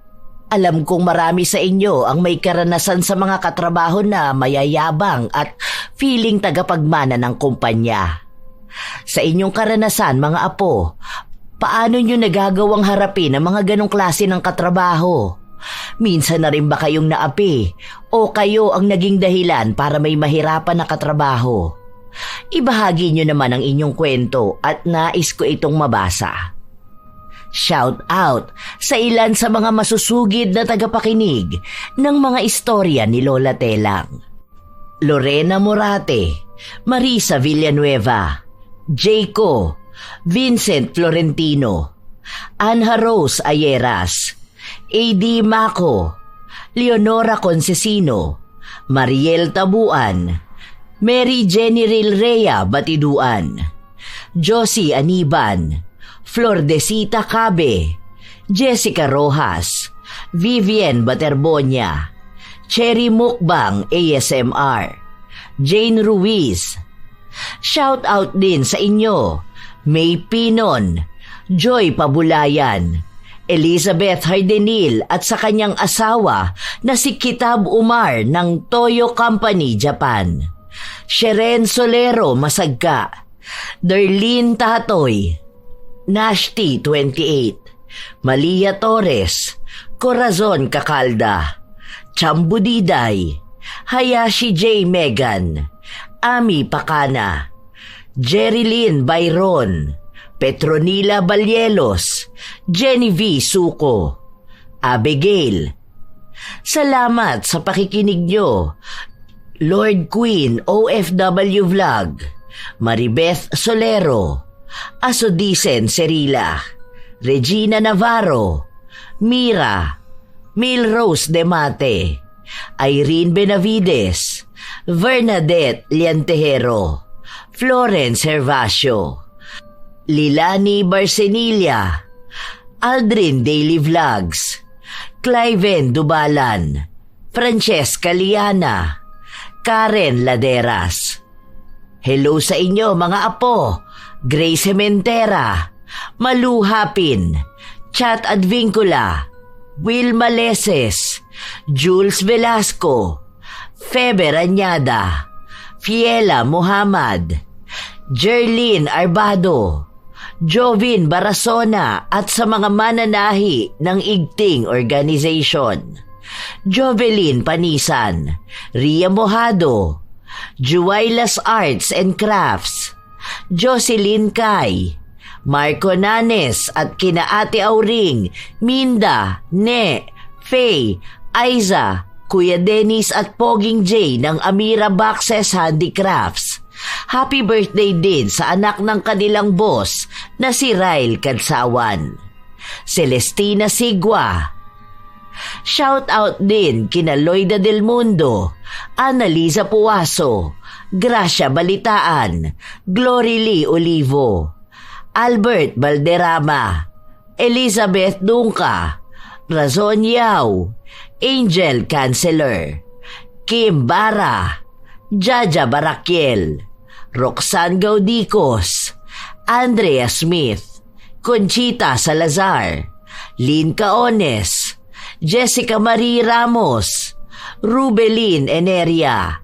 alam kong marami sa inyo ang may karanasan sa mga katrabaho na mayayabang at feeling tagapagmana ng kumpanya. Sa inyong karanasan, mga apo, paano nyo nagagawang harapin ang mga ganong klase ng katrabaho? Minsan na rin ba kayong naapi o kayo ang naging dahilan para may mahirapan na katrabaho? Ibahagi nyo naman ang inyong kwento at nais ko itong mabasa. Shout out sa ilan sa mga masusugid na tagapakinig ng mga istorya ni Lola Telang. Lorena Morate, Marisa Villanueva, Jayco, Vincent Florentino, Anha Rose Ayeras, A.D. Maco, Leonora Concesino, Mariel Tabuan, Mary Jenny Rilrea Batiduan, Josie Aniban, Flordecita Cabe, Jessica Rojas, Vivian Baterbonia, Cherry Mukbang ASMR, Jane Ruiz. Shout out din sa inyo, May Pinon, Joy Pabulayan, Elizabeth Hardenil at sa kanyang asawa na si Kitab Umar ng Toyo Company, Japan, Sheren Solero Masagka, Darlene Tatoy, Nashti 28, Malia Torres, Corazon Cacalda, Chambu Diday, Hayashi J. Megan, Ami Pakana, Jerilyn Byron, Petronila Balyelos, Jenny V. Suko, Abigail. Salamat sa pakikinig nyo. Lord Queen OFW Vlog, Maribeth Solero, Asodisen Cerila, Regina Navarro, Mira, Milrose Demate, Irene Benavides, Bernadette Liantejero, Florence Hervacio, Lilani Barcenilla, Aldrin Daily Vlogs, Cliven Dubalan, Francesca Liana, Karen Laderas. Hello sa inyo mga apo, Grace Sementera, Malu Hapin, Chat Advincula, Will Maleses, Jules Velasco, Feber Añada, Fiela Muhammad, Jerlyn Arbado, Jovin Barasona at sa mga mananahi ng Igting Organization, Jovelyn Panisan, Ria Mojado, Juwailas Arts and Crafts, Jocelyn Kai, Marco Nanes at kina Ate Auring, Minda, Ne, Faye, Aiza, Kuya Dennis at Poging J ng Amira Boxes Handicrafts. Happy birthday din sa anak ng kanilang boss na si Ryle Kadsawan, Celestina Sigwa. Shout out din kina Loida Del Mundo, Annalisa Puaso, Gracia Balitaan, Glory Lee Olivo, Albert Valderrama, Elizabeth Dunca, Razon Yao, Angel Canceller, Kim Bara, Jaja Barakiel, Roxanne Gaudicos, Andrea Smith, Conchita Salazar, Lynn Caones, Jessica Marie Ramos, Rubelin Eneria,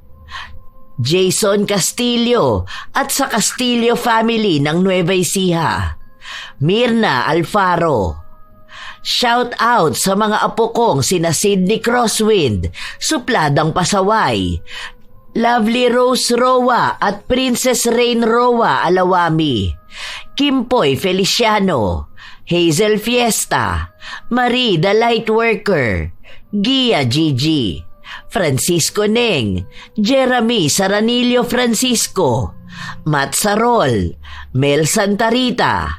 Jason Castillo at sa Castillo family ng Nueva Ecija, Mirna Alfaro. Shout out sa mga apo kong sina Sydney Crosswind, Supladang Pasaway, Lovely Rose Roa at Princess Rain Roa Alawami, Kimpoy Feliciano, Hazel Fiesta, Marie the Lightworker, Gia Gigi, Francisco Neng, Jeremy Saranillo Francisco, Matt Sarol, Mel Santarita,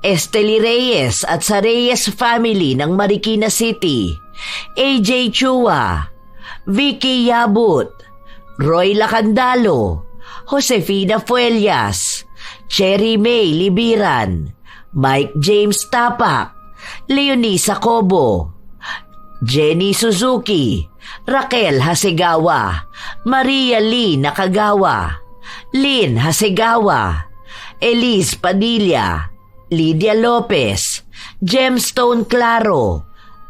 Esteli Reyes at sa Reyes family ng Marikina City, AJ Chua, Vicky Yabut, Roy Lacandalo, Josefina Fuellas, Cherry May Libiran, Mike James Tapak, Leonisa Cobo, Jenny Suzuki, Raquel Hasegawa, Maria Lee Nakagawa, Lynn Hasegawa, Elise Padilla, Lydia Lopez, Gemstone Claro,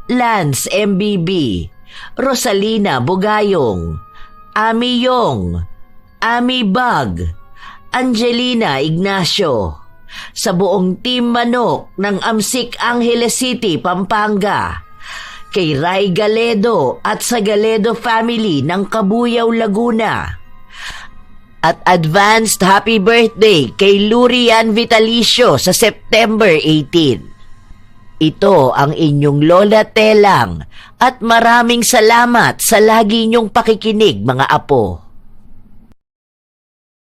Lance MBB, Rosalina Bugayong, Ami Yong, Ami Bag, Angelina Ignacio, sa buong Team Manok ng Amsik Angeles City, Pampanga, kay Ray Galedo at sa Galedo family ng Kabuyaw, Laguna. At advanced happy birthday kay Lurian Vitalicio sa September 18. Ito ang inyong Lola Telang at maraming salamat sa lagi niyong pakikinig mga apo.